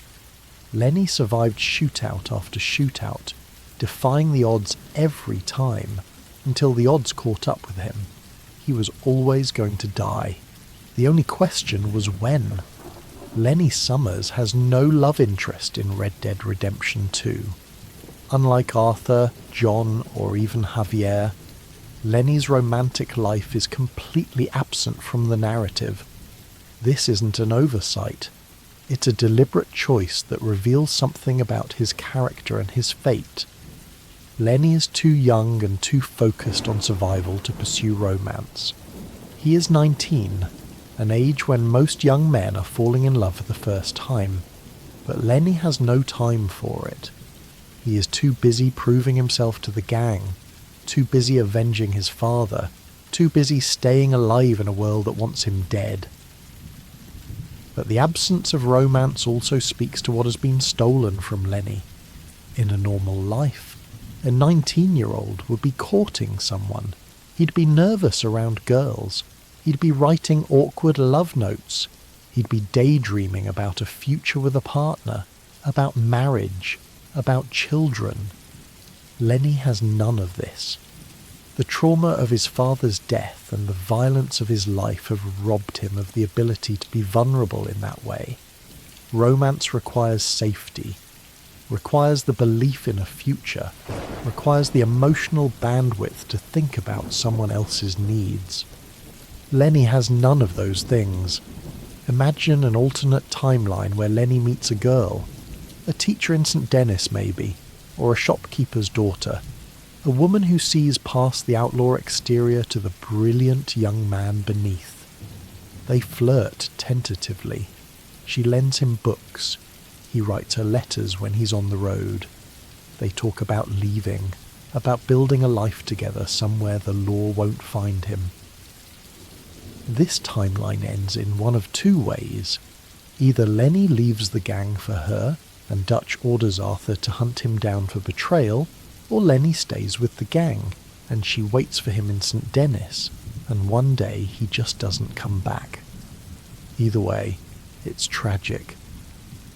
Lenny survived shootout after shootout, defying the odds every time, until the odds caught up with him. He was always going to die. The only question was when. Lenny Summers has no love interest in Red Dead Redemption 2. Unlike Arthur, John, or even Javier, Lenny's romantic life is completely absent from the narrative. This isn't an oversight. It's a deliberate choice that reveals something about his character and his fate. Lenny is too young and too focused on survival to pursue romance. He is 19, an age when most young men are falling in love for the first time, but Lenny has no time for it. He is too busy proving himself to the gang, too busy avenging his father, too busy staying alive in a world that wants him dead. But the absence of romance also speaks to what has been stolen from Lenny. In a normal life, a 19-year-old would be courting someone. He'd be nervous around girls. He'd be writing awkward love notes. He'd be daydreaming about a future with a partner, about marriage, about children. Lenny has none of this. The trauma of his father's death and the violence of his life have robbed him of the ability to be vulnerable in that way. Romance requires safety, requires the belief in a future, requires the emotional bandwidth to think about someone else's needs. Lenny has none of those things. Imagine an alternate timeline where Lenny meets a girl, a teacher in St. Denis maybe, or a shopkeeper's daughter, a woman who sees past the outlaw exterior to the brilliant young man beneath. They flirt tentatively. She lends him books. He writes her letters when he's on the road. They talk about leaving, about building a life together somewhere the law won't find him. This timeline ends in one of two ways. Either Lenny leaves the gang for her, and Dutch orders Arthur to hunt him down for betrayal, or Lenny stays with the gang, and she waits for him in St. Denis, and one day he just doesn't come back. Either way, it's tragic.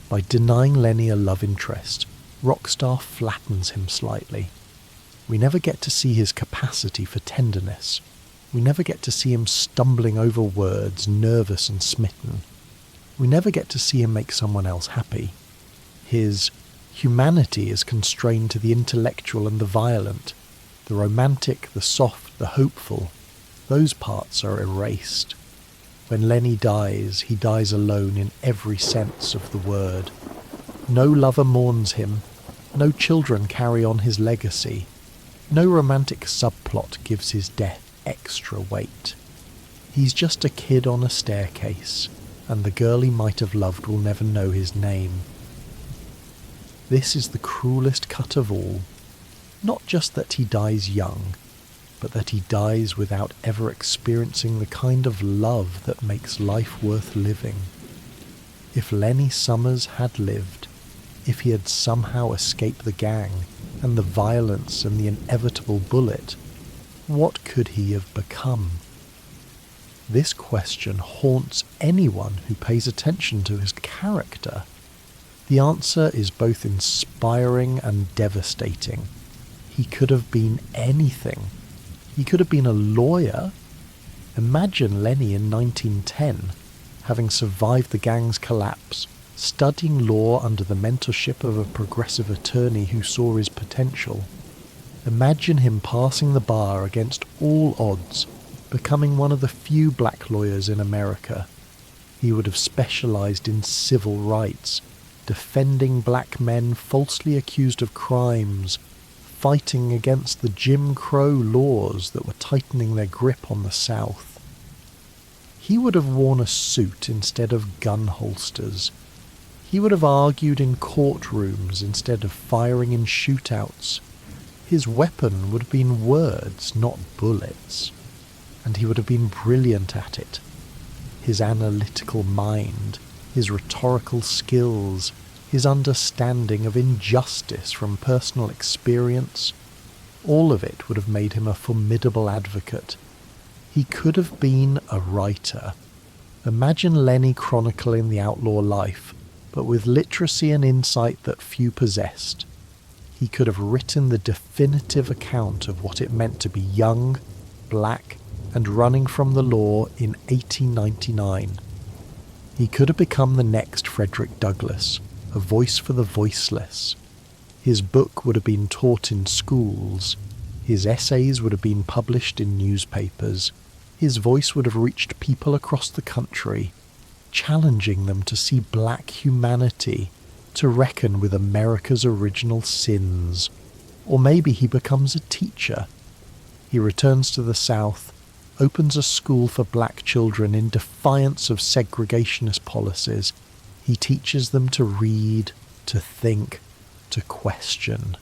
By denying Lenny a love interest, Rockstar flattens him slightly. We never get to see his capacity for tenderness. We never get to see him stumbling over words, nervous and smitten. We never get to see him make someone else happy. His humanity is constrained to the intellectual and the violent. The romantic, the soft, the hopeful, those parts are erased. When Lenny dies, he dies alone in every sense of the word. No lover mourns him. No children carry on his legacy. No romantic subplot gives his death extra weight. He's just a kid on a staircase, and the girl he might have loved will never know his name. This is the cruelest cut of all. Not just that he dies young, but that he dies without ever experiencing the kind of love that makes life worth living. If Lenny Summers had lived, if he had somehow escaped the gang and the violence and the inevitable bullet, what could he have become? This question haunts anyone who pays attention to his character. The answer is both inspiring and devastating. He could have been anything. He could have been a lawyer. Imagine Lenny in 1910, having survived the gang's collapse, studying law under the mentorship of a progressive attorney who saw his potential. Imagine him passing the bar against all odds, becoming one of the few black lawyers in America. He would have specialized in civil rights, defending black men falsely accused of crimes, fighting against the Jim Crow laws that were tightening their grip on the South. He would have worn a suit instead of gun holsters. He would have argued in courtrooms instead of firing in shootouts. His weapon would have been words, not bullets. And he would have been brilliant at it. His analytical mind, his rhetorical skills, his understanding of injustice from personal experience, all of it would have made him a formidable advocate. He could have been a writer. Imagine Lenny chronicling the outlaw life, but with literacy and insight that few possessed. He could have written the definitive account of what it meant to be young, black, and running from the law in 1899. He could have become the next Frederick Douglass, a voice for the voiceless. His book would have been taught in schools. His essays would have been published in newspapers. His voice would have reached people across the country, challenging them to see black humanity, to reckon with America's original sins. Or maybe he becomes a teacher. He returns to the South, opens a school for black children in defiance of segregationist policies. He teaches them to read, to think, to question.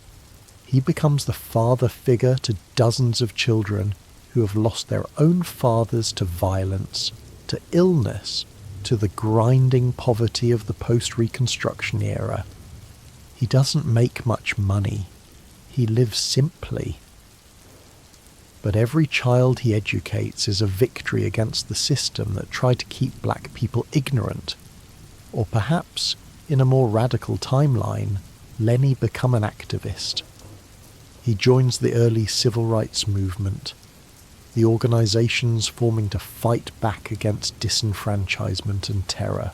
He becomes the father figure to dozens of children who have lost their own fathers to violence, to illness, to the grinding poverty of the post-Reconstruction era. He doesn't make much money. He lives simply. But every child he educates is a victory against the system that tried to keep black people ignorant. Or perhaps, in a more radical timeline, Lenny become an activist. He joins the early civil rights movement, the organizations forming to fight back against disenfranchisement and terror.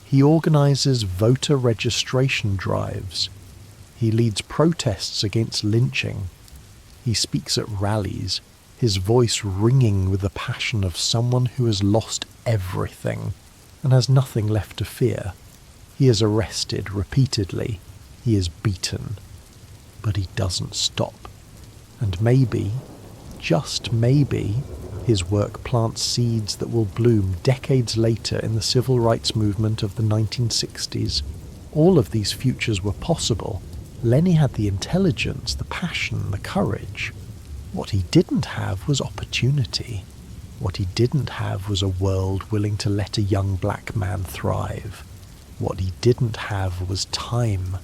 He organizes voter registration drives. He leads protests against lynching. He speaks at rallies, his voice ringing with the passion of someone who has lost everything and has nothing left to fear. He is arrested repeatedly. He is beaten. But he doesn't stop. And maybe, just maybe, his work plants seeds that will bloom decades later in the civil rights movement of the 1960s. All of these futures were possible. Lenny had the intelligence, the passion, the courage. What he didn't have was opportunity. What he didn't have was a world willing to let a young black man thrive. What he didn't have was time.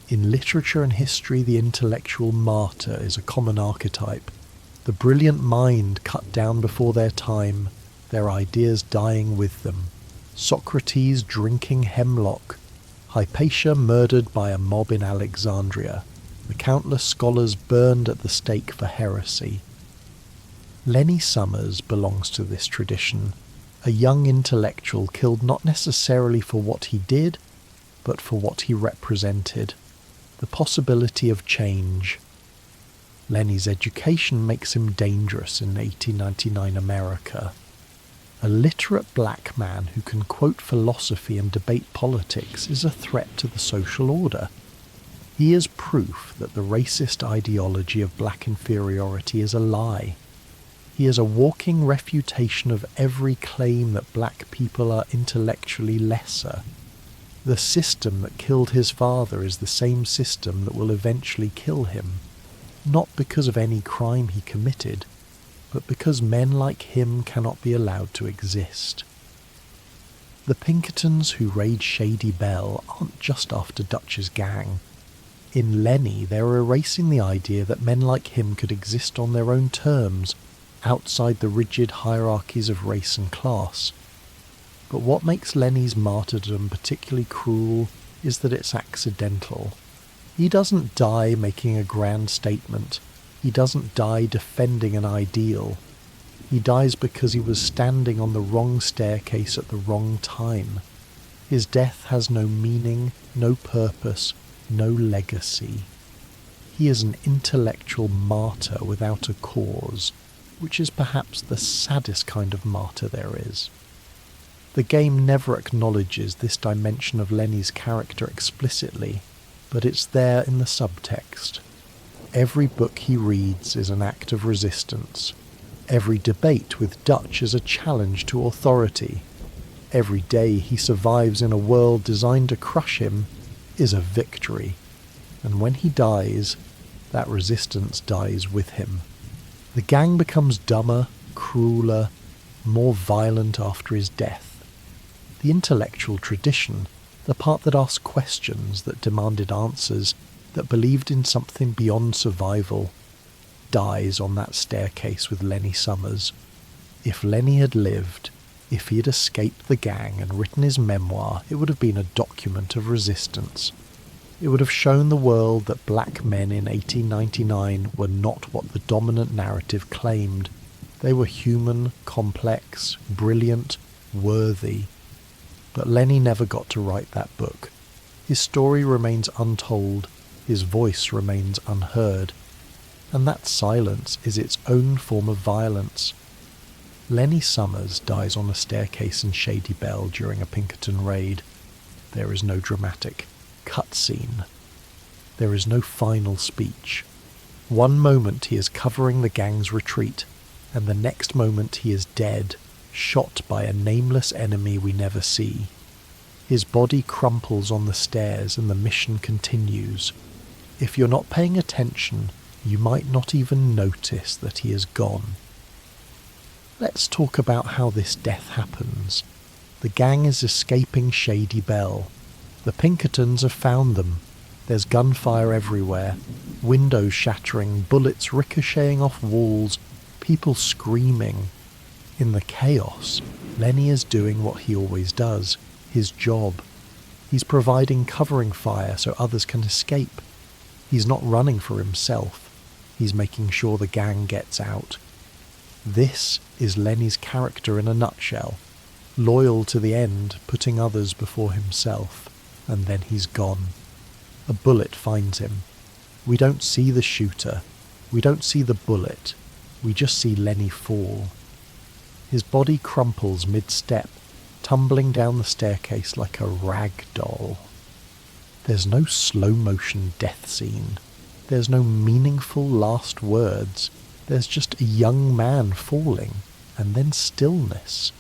In literature and history, the intellectual martyr is a common archetype. The brilliant mind cut down before their time, their ideas dying with them. Socrates drinking hemlock. Hypatia murdered by a mob in Alexandria. The countless scholars burned at the stake for heresy. Lenny Summers belongs to this tradition, a young intellectual killed not necessarily for what he did, but for what he represented, the possibility of change. Lenny's education makes him dangerous in 1899 America. A literate black man who can quote philosophy and debate politics is a threat to the social order. He is proof that the racist ideology of black inferiority is a lie. He is a walking refutation of every claim that black people are intellectually lesser. The system that killed his father is the same system that will eventually kill him, not because of any crime he committed, but because men like him cannot be allowed to exist. The Pinkertons who raid Shady Belle aren't just after Dutch's gang. In Lenny, they're erasing the idea that men like him could exist on their own terms, outside the rigid hierarchies of race and class. But what makes Lenny's martyrdom particularly cruel is that it's accidental. He doesn't die making a grand statement. He doesn't die defending an ideal. He dies because he was standing on the wrong staircase at the wrong time. His death has no meaning, no purpose, no legacy. He is an intellectual martyr without a cause, which is perhaps the saddest kind of martyr there is. The game never acknowledges this dimension of Lenny's character explicitly, but it's there in the subtext. Every book he reads is an act of resistance. Every debate with Dutch is a challenge to authority. Every day he survives in a world designed to crush him is a victory. And when he dies, that resistance dies with him. The gang becomes dumber, crueler, more violent after his death. The intellectual tradition, the part that asked questions, that demanded answers, that believed in something beyond survival, dies on that staircase with Lenny Summers. If Lenny had lived, if he had escaped the gang and written his memoir, it would have been a document of resistance. It would have shown the world that black men in 1899 were not what the dominant narrative claimed. They were human, complex, brilliant, worthy. But Lenny never got to write that book. His story remains untold, his voice remains unheard, and that silence is its own form of violence. Lenny Summers dies on a staircase in Shady Belle during a Pinkerton raid. There is no dramatic cutscene. There is no final speech. One moment he is covering the gang's retreat, and the next moment he is dead, shot by a nameless enemy we never see. His body crumples on the stairs and the mission continues. If you're not paying attention, you might not even notice that he is gone. Let's talk about how this death happens. The gang is escaping Shady Belle. The Pinkertons have found them. There's gunfire everywhere, windows shattering, bullets ricocheting off walls, people screaming. In the chaos, Lenny is doing what he always does, his job. He's providing covering fire so others can escape. He's not running for himself. He's making sure the gang gets out. This is Lenny's character in a nutshell. Loyal to the end, putting others before himself, and then he's gone. A bullet finds him. We don't see the shooter. We don't see the bullet. We just see Lenny fall. His body crumples mid-step, tumbling down the staircase like a rag doll. There's no slow-motion death scene. There's no meaningful last words. There's just a young man falling, and then stillness.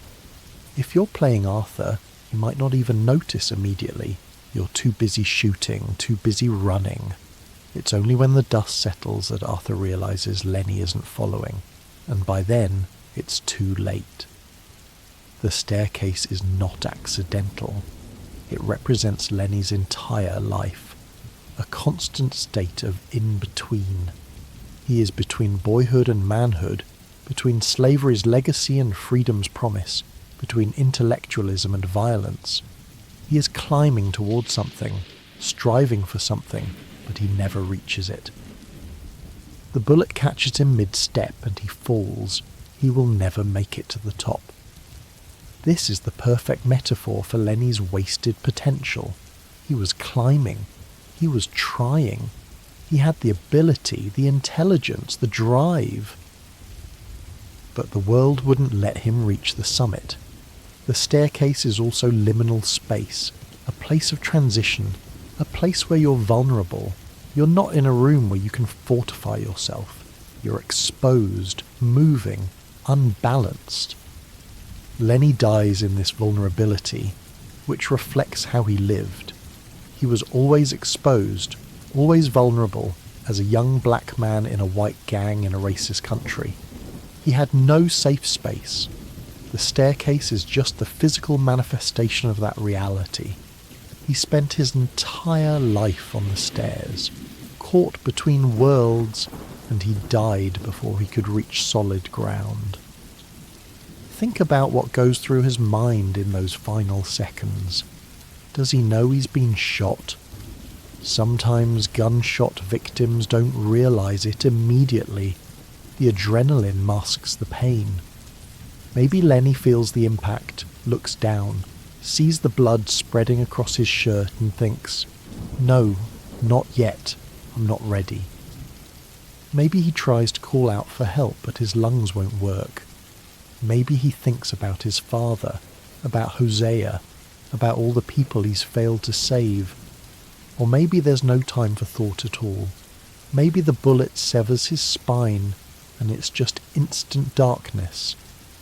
If you're playing Arthur, you might not even notice immediately. You're too busy shooting, too busy running. It's only when the dust settles that Arthur realizes Lenny isn't following, and by then, it's too late. The staircase is not accidental. It represents Lenny's entire life, a constant state of in-between. He is between boyhood and manhood, between slavery's legacy and freedom's promise, between intellectualism and violence. He is climbing towards something, striving for something, but he never reaches it. The bullet catches him mid-step and he falls. He will never make it to the top. This is the perfect metaphor for Lenny's wasted potential. He was climbing. He was trying. He had the ability, the intelligence, the drive. But the world wouldn't let him reach the summit. The staircase is also liminal space, a place of transition, a place where you're vulnerable. You're not in a room where you can fortify yourself. You're exposed, moving, unbalanced. Lenny dies in this vulnerability, which reflects how he lived. He was always exposed, always vulnerable, as a young black man in a white gang in a racist country. He had no safe space. The staircase is just the physical manifestation of that reality. He spent his entire life on the stairs, caught between worlds, and he died before he could reach solid ground. Think about what goes through his mind in those final seconds. Does he know he's been shot? Sometimes gunshot victims don't realize it immediately. The adrenaline masks the pain. Maybe Lenny feels the impact, looks down, sees the blood spreading across his shirt and thinks, "No, not yet, I'm not ready." Maybe he tries to call out for help, but his lungs won't work. Maybe he thinks about his father, about Hosea, about all the people he's failed to save. Or maybe there's no time for thought at all. Maybe the bullet severs his spine and it's just instant darkness.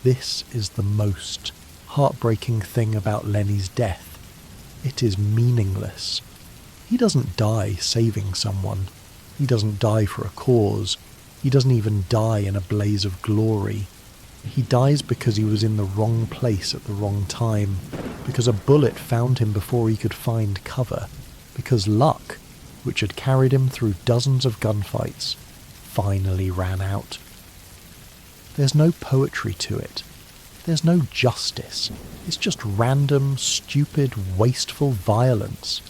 This is the most heartbreaking thing about Lenny's death. It is meaningless. He doesn't die saving someone. He doesn't die for a cause. He doesn't even die in a blaze of glory. He dies because he was in the wrong place at the wrong time, because a bullet found him before he could find cover, because luck, which had carried him through dozens of gunfights, finally ran out. There's no poetry to it. There's no justice. It's just random, stupid, wasteful violence.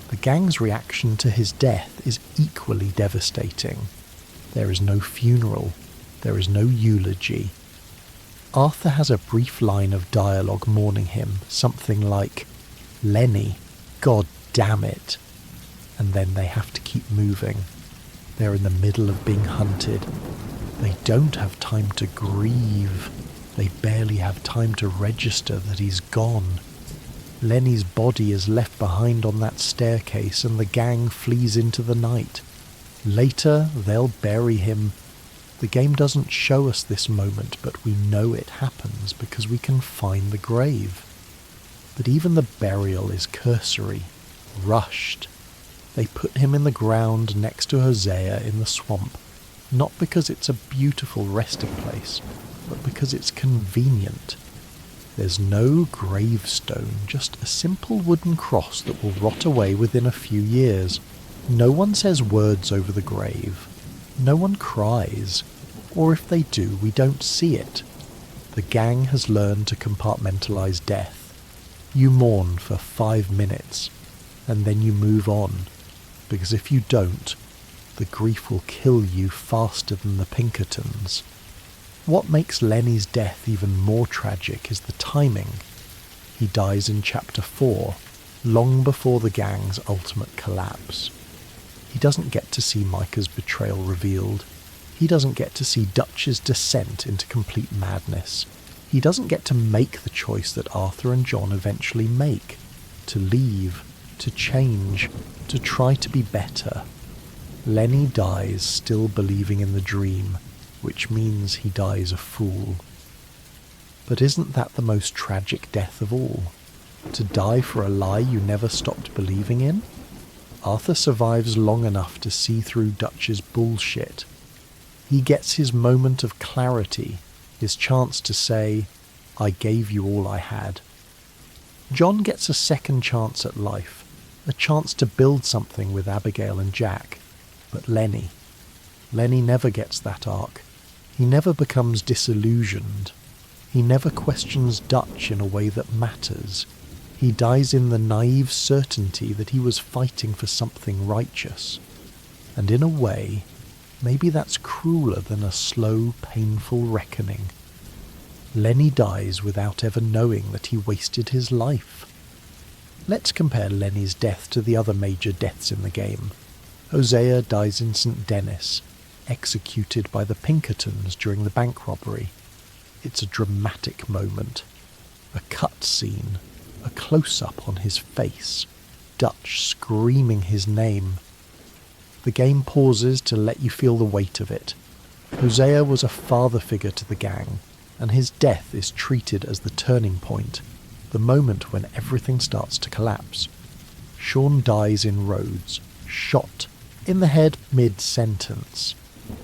The gang's reaction to his death is equally devastating. There is no funeral. There is no eulogy. Arthur has a brief line of dialogue mourning him, something like, "Lenny, God damn it." And then they have to keep moving. They're in the middle of being hunted. They don't have time to grieve. They barely have time to register that he's gone. Lenny's body is left behind on that staircase and the gang flees into the night. Later, they'll bury him. The game doesn't show us this moment, but we know it happens because we can find the grave. But even the burial is cursory, rushed. They put him in the ground next to Hosea in the swamp, not because it's a beautiful resting place, but because it's convenient. There's no gravestone, just a simple wooden cross that will rot away within a few years. No one says words over the grave. No one cries, or if they do, we don't see it. The gang has learned to compartmentalize death. You mourn for 5 minutes, and then you move on, because if you don't, the grief will kill you faster than the Pinkertons. What makes Lenny's death even more tragic is the timing. He dies in Chapter 4, long before the gang's ultimate collapse. He doesn't get to see Micah's betrayal revealed. He doesn't get to see Dutch's descent into complete madness. He doesn't get to make the choice that Arthur and John eventually make, to leave, to change, to try to be better. Lenny dies still believing in the dream, which means he dies a fool. But isn't that the most tragic death of all? To die for a lie you never stopped believing in? Arthur survives long enough to see through Dutch's bullshit. He gets his moment of clarity, his chance to say, "I gave you all I had." John gets a second chance at life, a chance to build something with Abigail and Jack. But Lenny never gets that arc. He never becomes disillusioned. He never questions Dutch in a way that matters. He dies in the naive certainty that he was fighting for something righteous. And in a way, maybe that's crueler than a slow, painful reckoning. Lenny dies without ever knowing that he wasted his life. Let's compare Lenny's death to the other major deaths in the game. Hosea dies in St. Denis, executed by the Pinkertons during the bank robbery. It's a dramatic moment. A cut scene, a close-up on his face, Dutch screaming his name. The game pauses to let you feel the weight of it. Hosea was a father figure to the gang, and his death is treated as the turning point, the moment when everything starts to collapse. Sean dies in Rhodes, shot in the head mid-sentence.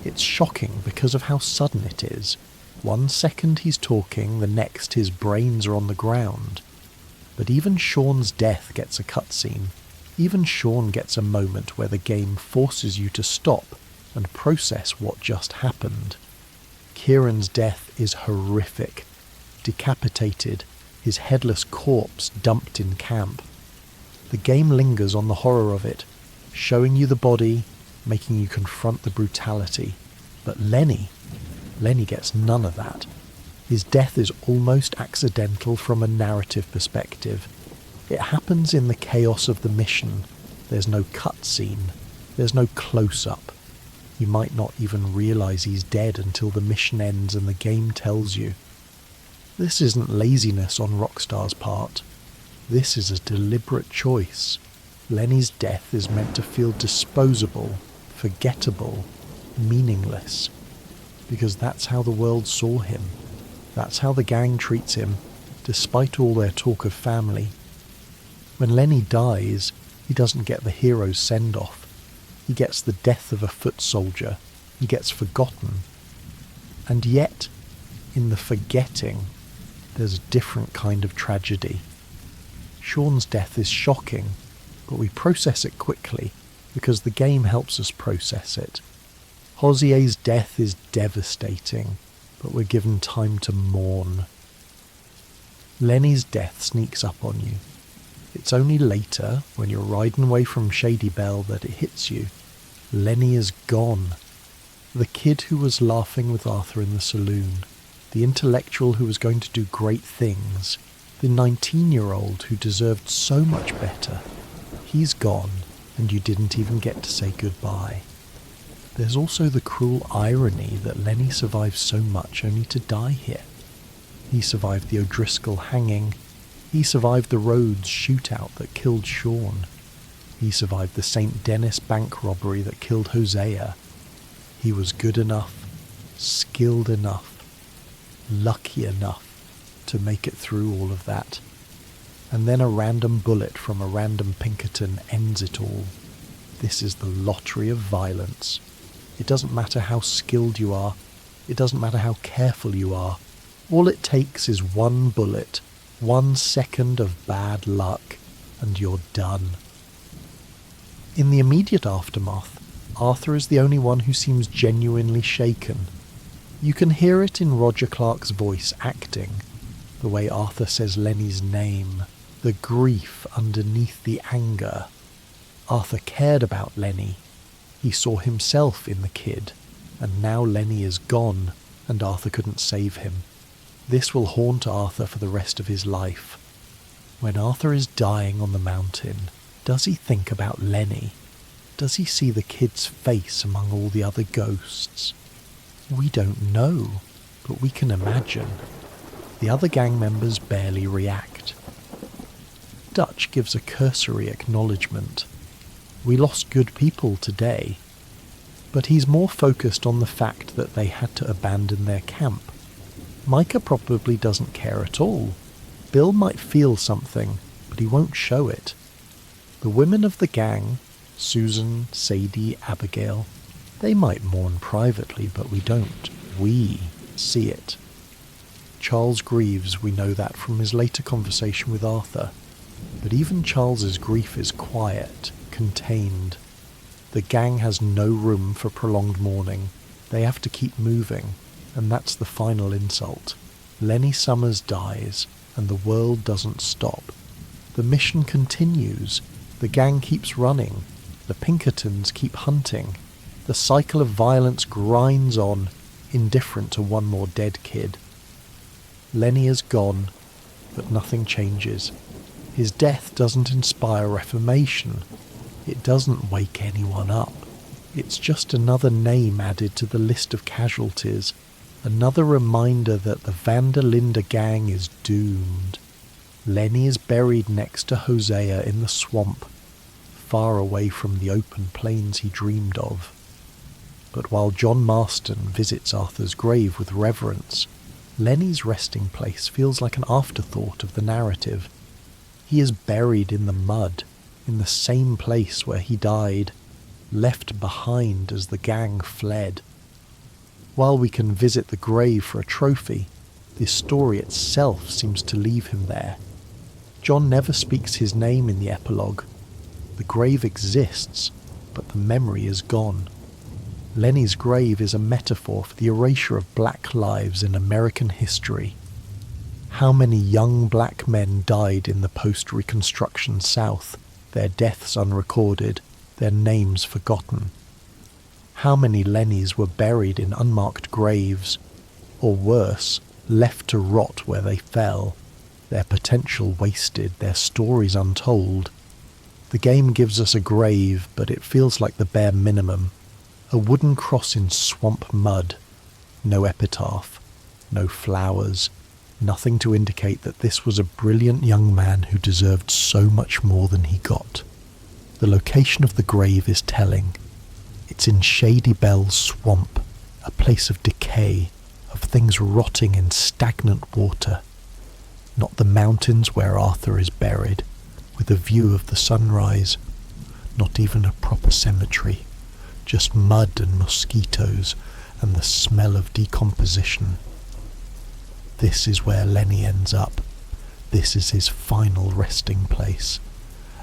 It's shocking because of how sudden it is. 1 second he's talking, the next his brains are on the ground. But even Sean's death gets a cutscene. Even Sean gets a moment where the game forces you to stop and process what just happened. Kieran's death is horrific. Decapitated, his headless corpse dumped in camp. The game lingers on the horror of it, showing you the body, making you confront the brutality. But Lenny gets none of that. His death is almost accidental from a narrative perspective. It happens in the chaos of the mission. There's no cutscene. There's no close-up. You might not even realise he's dead until the mission ends and the game tells you. This isn't laziness on Rockstar's part. This is a deliberate choice. Lenny's death is meant to feel disposable, forgettable, meaningless. Because that's how the world saw him. That's how the gang treats him, despite all their talk of family. When Lenny dies, he doesn't get the hero's send-off. He gets the death of a foot soldier. He gets forgotten. And yet, in the forgetting, there's a different kind of tragedy. Sean's death is shocking, but we process it quickly because the game helps us process it. Hosier's death is devastating, but we're given time to mourn. Lenny's death sneaks up on you. It's only later, when you're riding away from Shady Belle, that it hits you. Lenny is gone. The kid who was laughing with Arthur in the saloon. The intellectual who was going to do great things. The 19-year-old who deserved so much better. He's gone, and you didn't even get to say goodbye. There's also the cruel irony that Lenny survived so much only to die here. He survived the O'Driscoll hanging. He survived the Rhodes shootout that killed Sean. He survived the St. Denis bank robbery that killed Hosea. He was good enough, skilled enough, lucky enough to make it through all of that. And then a random bullet from a random Pinkerton ends it all. This is the lottery of violence. It doesn't matter how skilled you are. It doesn't matter how careful you are. All it takes is one bullet, 1 second of bad luck, and you're done. In the immediate aftermath, Arthur is the only one who seems genuinely shaken. You can hear it in Roger Clark's voice acting, the way Arthur says Lenny's name, the grief underneath the anger. Arthur cared about Lenny. He saw himself in the kid, and now Lenny is gone, and Arthur couldn't save him. This will haunt Arthur for the rest of his life. When Arthur is dying on the mountain, does he think about Lenny? Does he see the kid's face among all the other ghosts? We don't know, but we can imagine. The other gang members barely react. Dutch gives a cursory acknowledgement. We lost good people today, but he's more focused on the fact that they had to abandon their camp. Micah probably doesn't care at all. Bill might feel something, but he won't show it. The women of the gang, Susan, Sadie, Abigail, they might mourn privately, but we don't. We see it. Charles grieves, we know that from his later conversation with Arthur. But even Charles's grief is quiet, contained. The gang has no room for prolonged mourning. They have to keep moving, and that's the final insult. Lenny Summers dies, and the world doesn't stop. The mission continues. The gang keeps running. The Pinkertons keep hunting. The cycle of violence grinds on, indifferent to one more dead kid. Lenny is gone, but nothing changes. His death doesn't inspire reformation. It doesn't wake anyone up. It's just another name added to the list of casualties. Another reminder that the Van der Linde gang is doomed. Lenny is buried next to Hosea in the swamp, far away from the open plains he dreamed of. But while John Marston visits Arthur's grave with reverence, Lenny's resting place feels like an afterthought of the narrative. He is buried in the mud, in the same place where he died, left behind as the gang fled. While we can visit the grave for a trophy, the story itself seems to leave him there. John never speaks his name in the epilogue. The grave exists, but the memory is gone. Lenny's grave is a metaphor for the erasure of black lives in American history. How many young black men died in the post-Reconstruction South, their deaths unrecorded, their names forgotten? How many Lennys were buried in unmarked graves, or worse, left to rot where they fell, their potential wasted, their stories untold. The game gives us a grave, but it feels like the bare minimum. A wooden cross in swamp mud. No epitaph, no flowers, nothing to indicate that this was a brilliant young man who deserved so much more than he got. The location of the grave is telling. It's in Shady Bell's swamp, a place of decay, of things rotting in stagnant water. Not the mountains where Arthur is buried, with a view of the sunrise. Not even a proper cemetery, just mud and mosquitoes and the smell of decomposition. This is where Lenny ends up. This is his final resting place.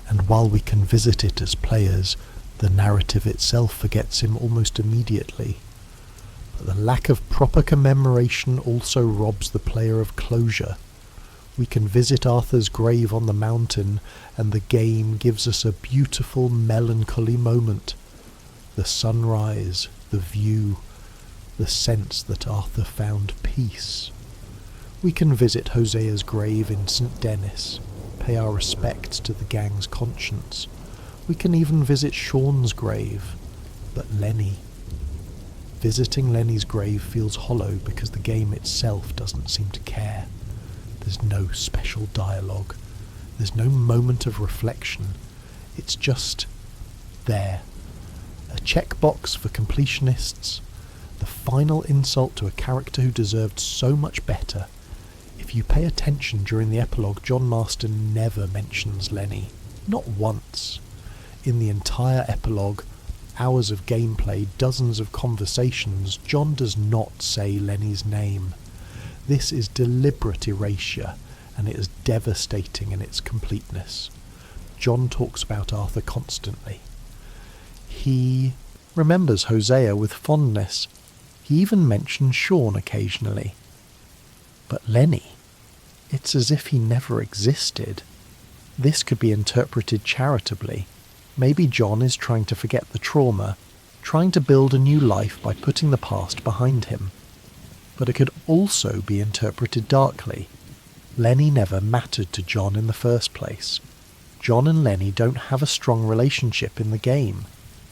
And while we can visit it as players, the narrative itself forgets him almost immediately. But the lack of proper commemoration also robs the player of closure. We can visit Arthur's grave on the mountain, and the game gives us a beautiful, melancholy moment. The sunrise, the view, the sense that Arthur found peace. We can visit Hosea's grave in St. Denis, pay our respects to the gang's conscience. We can even visit Sean's grave, but Lenny. Visiting Lenny's grave feels hollow because the game itself doesn't seem to care. There's no special dialogue. There's no moment of reflection. It's just there. A checkbox for completionists. The final insult to a character who deserved so much better. If you pay attention during the epilogue, John Marston never mentions Lenny. Not once. In the entire epilogue, hours of gameplay, dozens of conversations, John does not say Lenny's name. This is deliberate erasure, and it is devastating in its completeness. John talks about Arthur constantly. He remembers Hosea with fondness. He even mentions Sean occasionally. But Lenny, it's as if he never existed. This could be interpreted charitably. Maybe John is trying to forget the trauma, trying to build a new life by putting the past behind him. But it could also be interpreted darkly. Lenny never mattered to John in the first place. John and Lenny don't have a strong relationship in the game.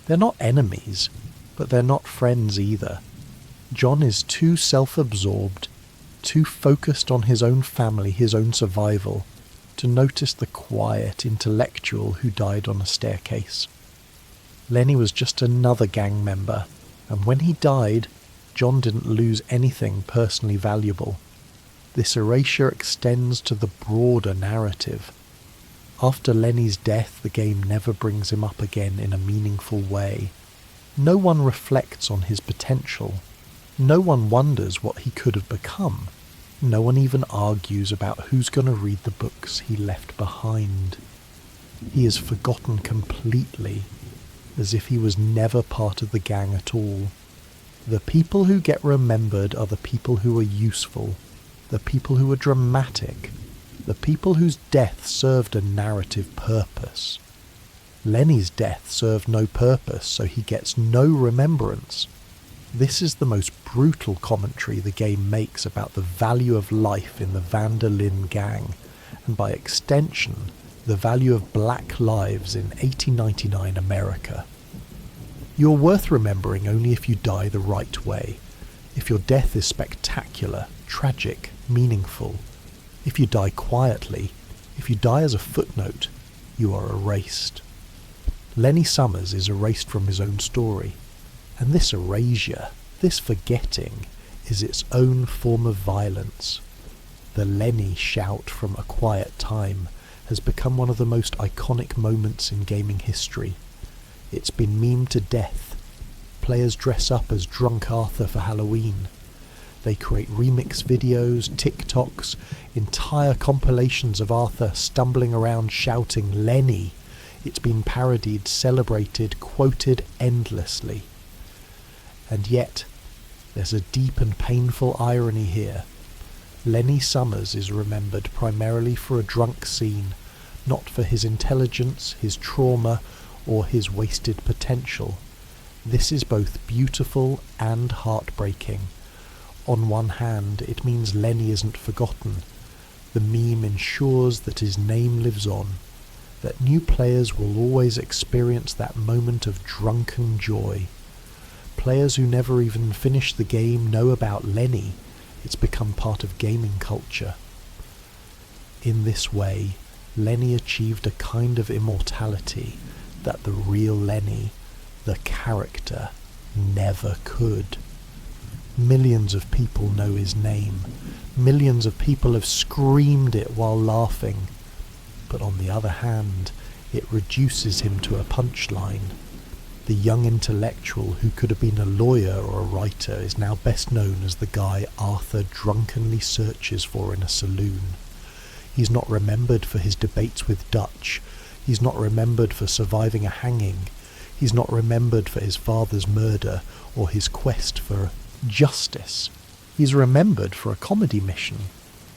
They're not enemies, but they're not friends either. John is too self-absorbed, too focused on his own family, his own survival, to notice the quiet intellectual who died on a staircase. Lenny was just another gang member, and when he died, John didn't lose anything personally valuable. This erasure extends to the broader narrative. After Lenny's death, the game never brings him up again in a meaningful way. No one reflects on his potential. No one wonders what he could have become. No one even argues about who's going to read the books he left behind. He is forgotten completely, as if he was never part of the gang at all. The people who get remembered are the people who are useful, the people who are dramatic, the people whose death served a narrative purpose. Lenny's death served no purpose, so he gets no remembrance. This is the most brutal commentary the game makes about the value of life in the Van der Linde gang, and by extension, the value of black lives in 1899 America. You're worth remembering only if you die the right way, if your death is spectacular, tragic, meaningful. If you die quietly, if you die as a footnote, you are erased. Lenny Summers is erased from his own story, and this erasure, this forgetting, is its own form of violence. The Lenny shout from A Quiet Time has become one of the most iconic moments in gaming history. It's been memed to death. Players dress up as drunk Arthur for Halloween. They create remix videos, TikToks, entire compilations of Arthur stumbling around shouting Lenny. It's been parodied, celebrated, quoted endlessly. And yet, there's a deep and painful irony here. Lenny Summers is remembered primarily for a drunk scene, not for his intelligence, his trauma, or his wasted potential. This is both beautiful and heartbreaking. On one hand, it means Lenny isn't forgotten. The meme ensures that his name lives on, that new players will always experience that moment of drunken joy. Players who never even finish the game know about Lenny. It's become part of gaming culture. In this way, Lenny achieved a kind of immortality that the real Lenny, the character, never could. Millions of people know his name. Millions of people have screamed it while laughing. But on the other hand, it reduces him to a punchline. The young intellectual who could have been a lawyer or a writer is now best known as the guy Arthur drunkenly searches for in a saloon. He's not remembered for his debates with Dutch. He's not remembered for surviving a hanging. He's not remembered for his father's murder or his quest for justice. He's remembered for a comedy mission.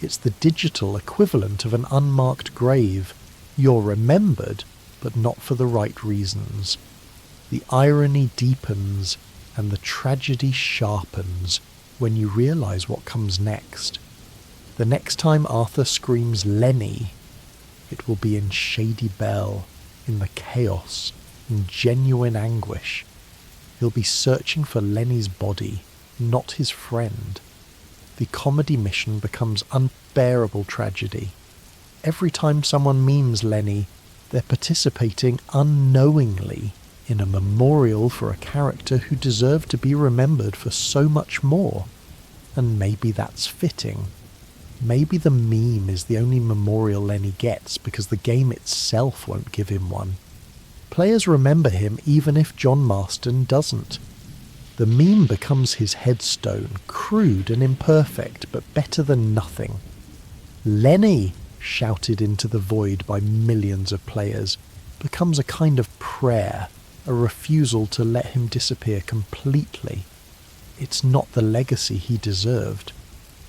It's the digital equivalent of an unmarked grave. You're remembered, but not for the right reasons. The irony deepens and the tragedy sharpens when you realise what comes next. The next time Arthur screams Lenny, it will be in Shady Bell, in the chaos, in genuine anguish. He'll be searching for Lenny's body, not his friend. The comedy mission becomes unbearable tragedy. Every time someone memes Lenny, they're participating unknowingly in a memorial for a character who deserved to be remembered for so much more. And maybe that's fitting. Maybe the meme is the only memorial Lenny gets because the game itself won't give him one. Players remember him even if John Marston doesn't. The meme becomes his headstone, crude and imperfect, but better than nothing. Lenny, shouted into the void by millions of players, becomes a kind of prayer, a refusal to let him disappear completely. It's not the legacy he deserved,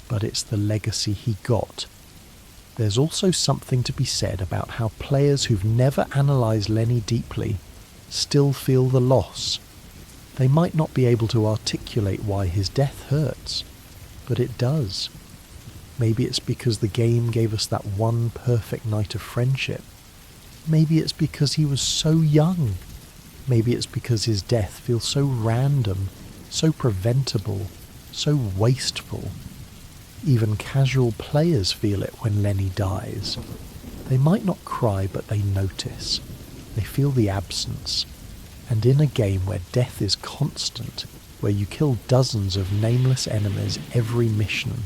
but it's the legacy he got. There's also something to be said about how players who've never analysed Lenny deeply still feel the loss. They might not be able to articulate why his death hurts, but it does. Maybe it's because the game gave us that one perfect night of friendship. Maybe it's because he was so young. Maybe it's because his death feels so random, so preventable, so wasteful. Even casual players feel it when Lenny dies. They might not cry, but they notice. They feel the absence. And in a game where death is constant, where you kill dozens of nameless enemies every mission,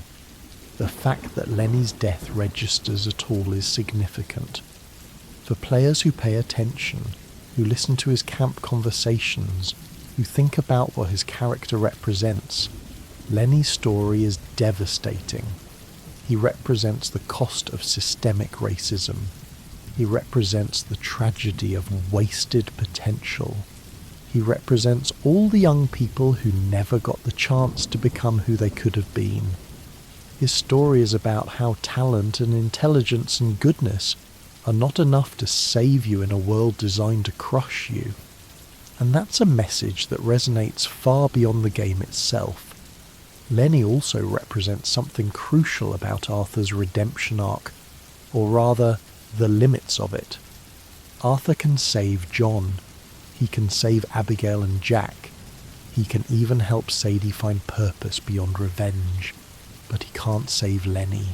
the fact that Lenny's death registers at all is significant. For players who pay attention, who listen to his camp conversations, who think about what his character represents, Lenny's story is devastating. He represents the cost of systemic racism. He represents the tragedy of wasted potential. He represents all the young people who never got the chance to become who they could have been. His story is about how talent and intelligence and goodness are not enough to save you in a world designed to crush you. And that's a message that resonates far beyond the game itself. Lenny also represents something crucial about Arthur's redemption arc, or rather, the limits of it. Arthur can save John. He can save Abigail and Jack. He can even help Sadie find purpose beyond revenge. But he can't save Lenny.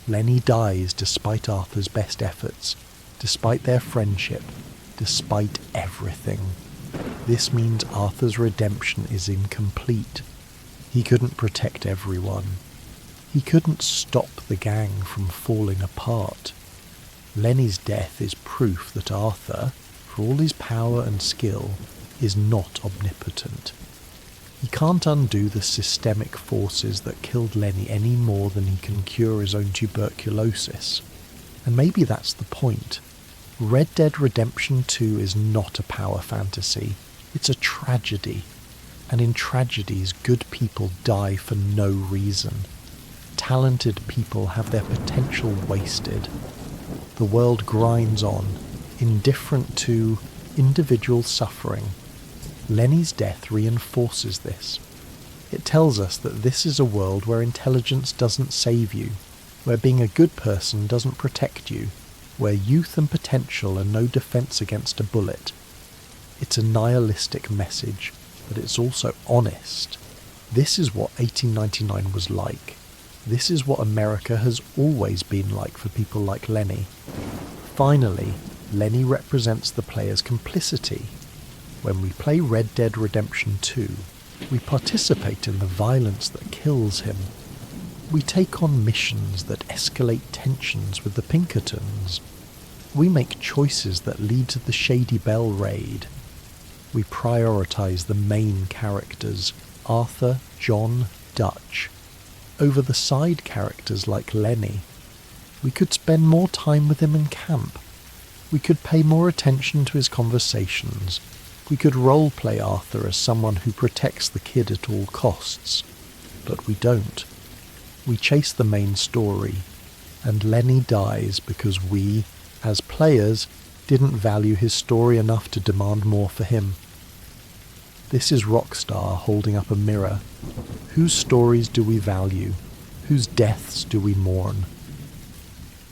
Lenny dies despite Arthur's best efforts, despite their friendship, despite everything. This means Arthur's redemption is incomplete. He couldn't protect everyone. He couldn't stop the gang from falling apart. Lenny's death is proof that Arthur, for all his power and skill, is not omnipotent. He can't undo the systemic forces that killed Lenny any more than he can cure his own tuberculosis. And maybe that's the point. Red Dead Redemption 2 is not a power fantasy. It's a tragedy. And in tragedies, good people die for no reason. Talented people have their potential wasted. The world grinds on, indifferent to individual suffering. Lenny's death reinforces this. It tells us that this is a world where intelligence doesn't save you, where being a good person doesn't protect you, where youth and potential are no defense against a bullet. It's a nihilistic message, but it's also honest. This is what 1899 was like. This is what America has always been like for people like Lenny. Finally, Lenny represents the player's complicity. When we play Red Dead Redemption 2, we participate in the violence that kills him. We take on missions that escalate tensions with the Pinkertons. We make choices that lead to the Shady Bell raid. We prioritize the main characters, Arthur, John, Dutch, over the side characters like Lenny. We could spend more time with him in camp. We could pay more attention to his conversations. We could role-play Arthur as someone who protects the kid at all costs. But we don't. We chase the main story, and Lenny dies because we, as players, didn't value his story enough to demand more for him. This is Rockstar holding up a mirror. Whose stories do we value? Whose deaths do we mourn?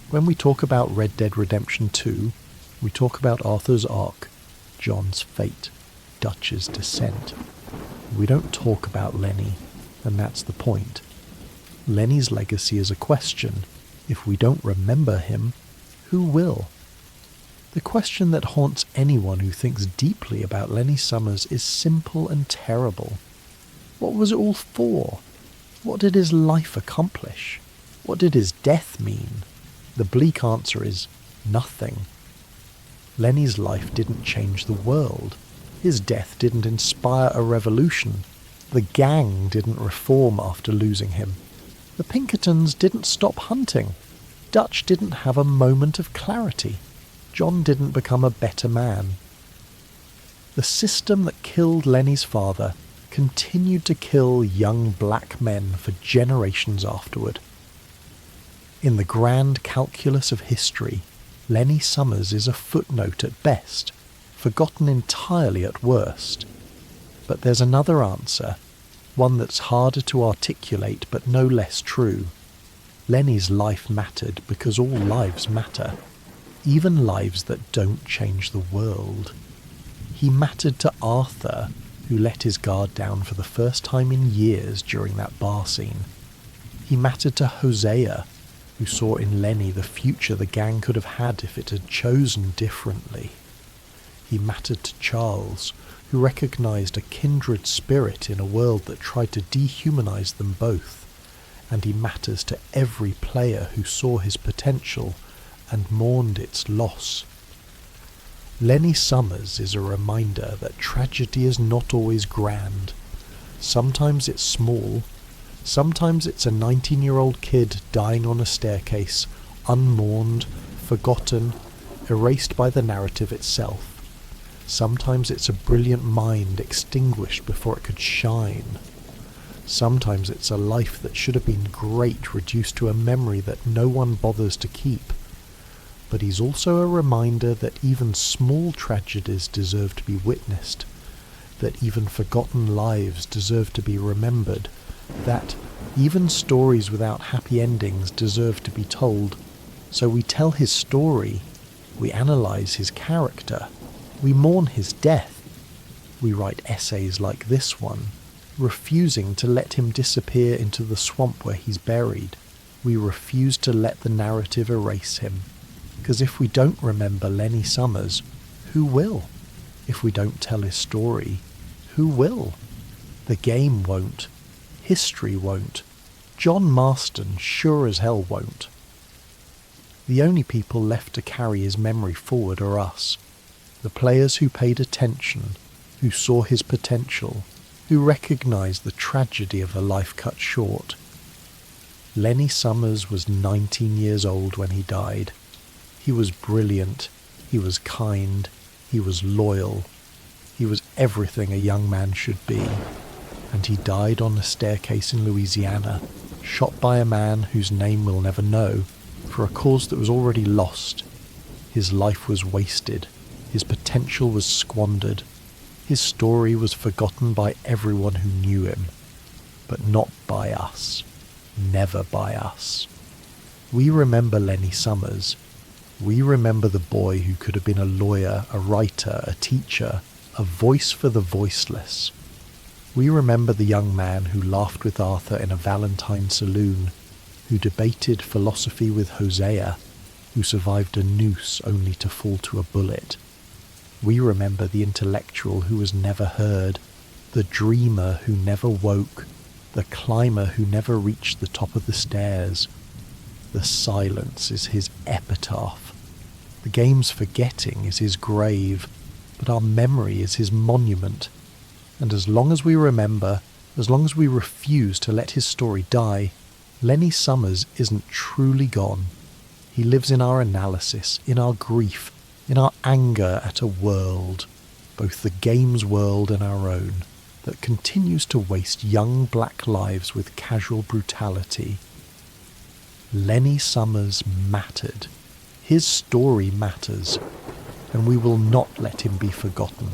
When we talk about Red Dead Redemption 2, we talk about Arthur's arc, John's fate, Dutch's descent. We don't talk about Lenny, and that's the point. Lenny's legacy is a question. If we don't remember him, who will? The question that haunts anyone who thinks deeply about Lenny Summers is simple and terrible. What was it all for? What did his life accomplish? What did his death mean? The bleak answer is nothing. Lenny's life didn't change the world. His death didn't inspire a revolution. The gang didn't reform after losing him. The Pinkertons didn't stop hunting. Dutch didn't have a moment of clarity. John didn't become a better man. The system that killed Lenny's father continued to kill young black men for generations afterward. In the grand calculus of history, Lenny Summers is a footnote at best, forgotten entirely at worst. But there's another answer, one that's harder to articulate but no less true. Lenny's life mattered because all lives matter, even lives that don't change the world. He mattered to Arthur, who let his guard down for the first time in years during that bar scene. He mattered to Hosea, who saw in Lenny the future the gang could have had if it had chosen differently. He mattered to Charles, who recognized a kindred spirit in a world that tried to dehumanize them both. And he matters to every player who saw his potential and mourned its loss. Lenny Summers is a reminder that tragedy is not always grand. Sometimes it's small. Sometimes it's a 19-year-old kid dying on a staircase, unmourned, forgotten, erased by the narrative itself. Sometimes it's a brilliant mind extinguished before it could shine. Sometimes it's a life that should have been great reduced to a memory that no one bothers to keep. But he's also a reminder that even small tragedies deserve to be witnessed, that even forgotten lives deserve to be remembered, that even stories without happy endings deserve to be told. So we tell his story, we analyze his character, we mourn his death. We write essays like this one, refusing to let him disappear into the swamp where he's buried. We refuse to let the narrative erase him. Because if we don't remember Lenny Summers, who will? If we don't tell his story, who will? The game won't. History won't. John Marston sure as hell won't. The only people left to carry his memory forward are us. The players who paid attention, who saw his potential, who recognized the tragedy of a life cut short. Lenny Summers was 19 years old when he died. He was brilliant, he was kind, he was loyal, he was everything a young man should be, and he died on a staircase in Louisiana, shot by a man whose name we'll never know, for a cause that was already lost. His life was wasted, his potential was squandered, his story was forgotten by everyone who knew him. but not by us. Never by us. We remember Lenny Summers. We remember the boy who could have been a lawyer, a writer, a teacher, a voice for the voiceless. We remember the young man who laughed with Arthur in a Valentine saloon, who debated philosophy with Hosea, who survived a noose only to fall to a bullet. We remember the intellectual who was never heard, the dreamer who never woke, the climber who never reached the top of the stairs. The silence is his epitaph. The game's forgetting is his grave, but our memory is his monument. And as long as we remember, as long as we refuse to let his story die, Lenny Summers isn't truly gone. He lives in our analysis, in our grief, in our anger at a world, both the game's world and our own, that continues to waste young black lives with casual brutality. Lenny Summers mattered. His story matters, and we will not let him be forgotten.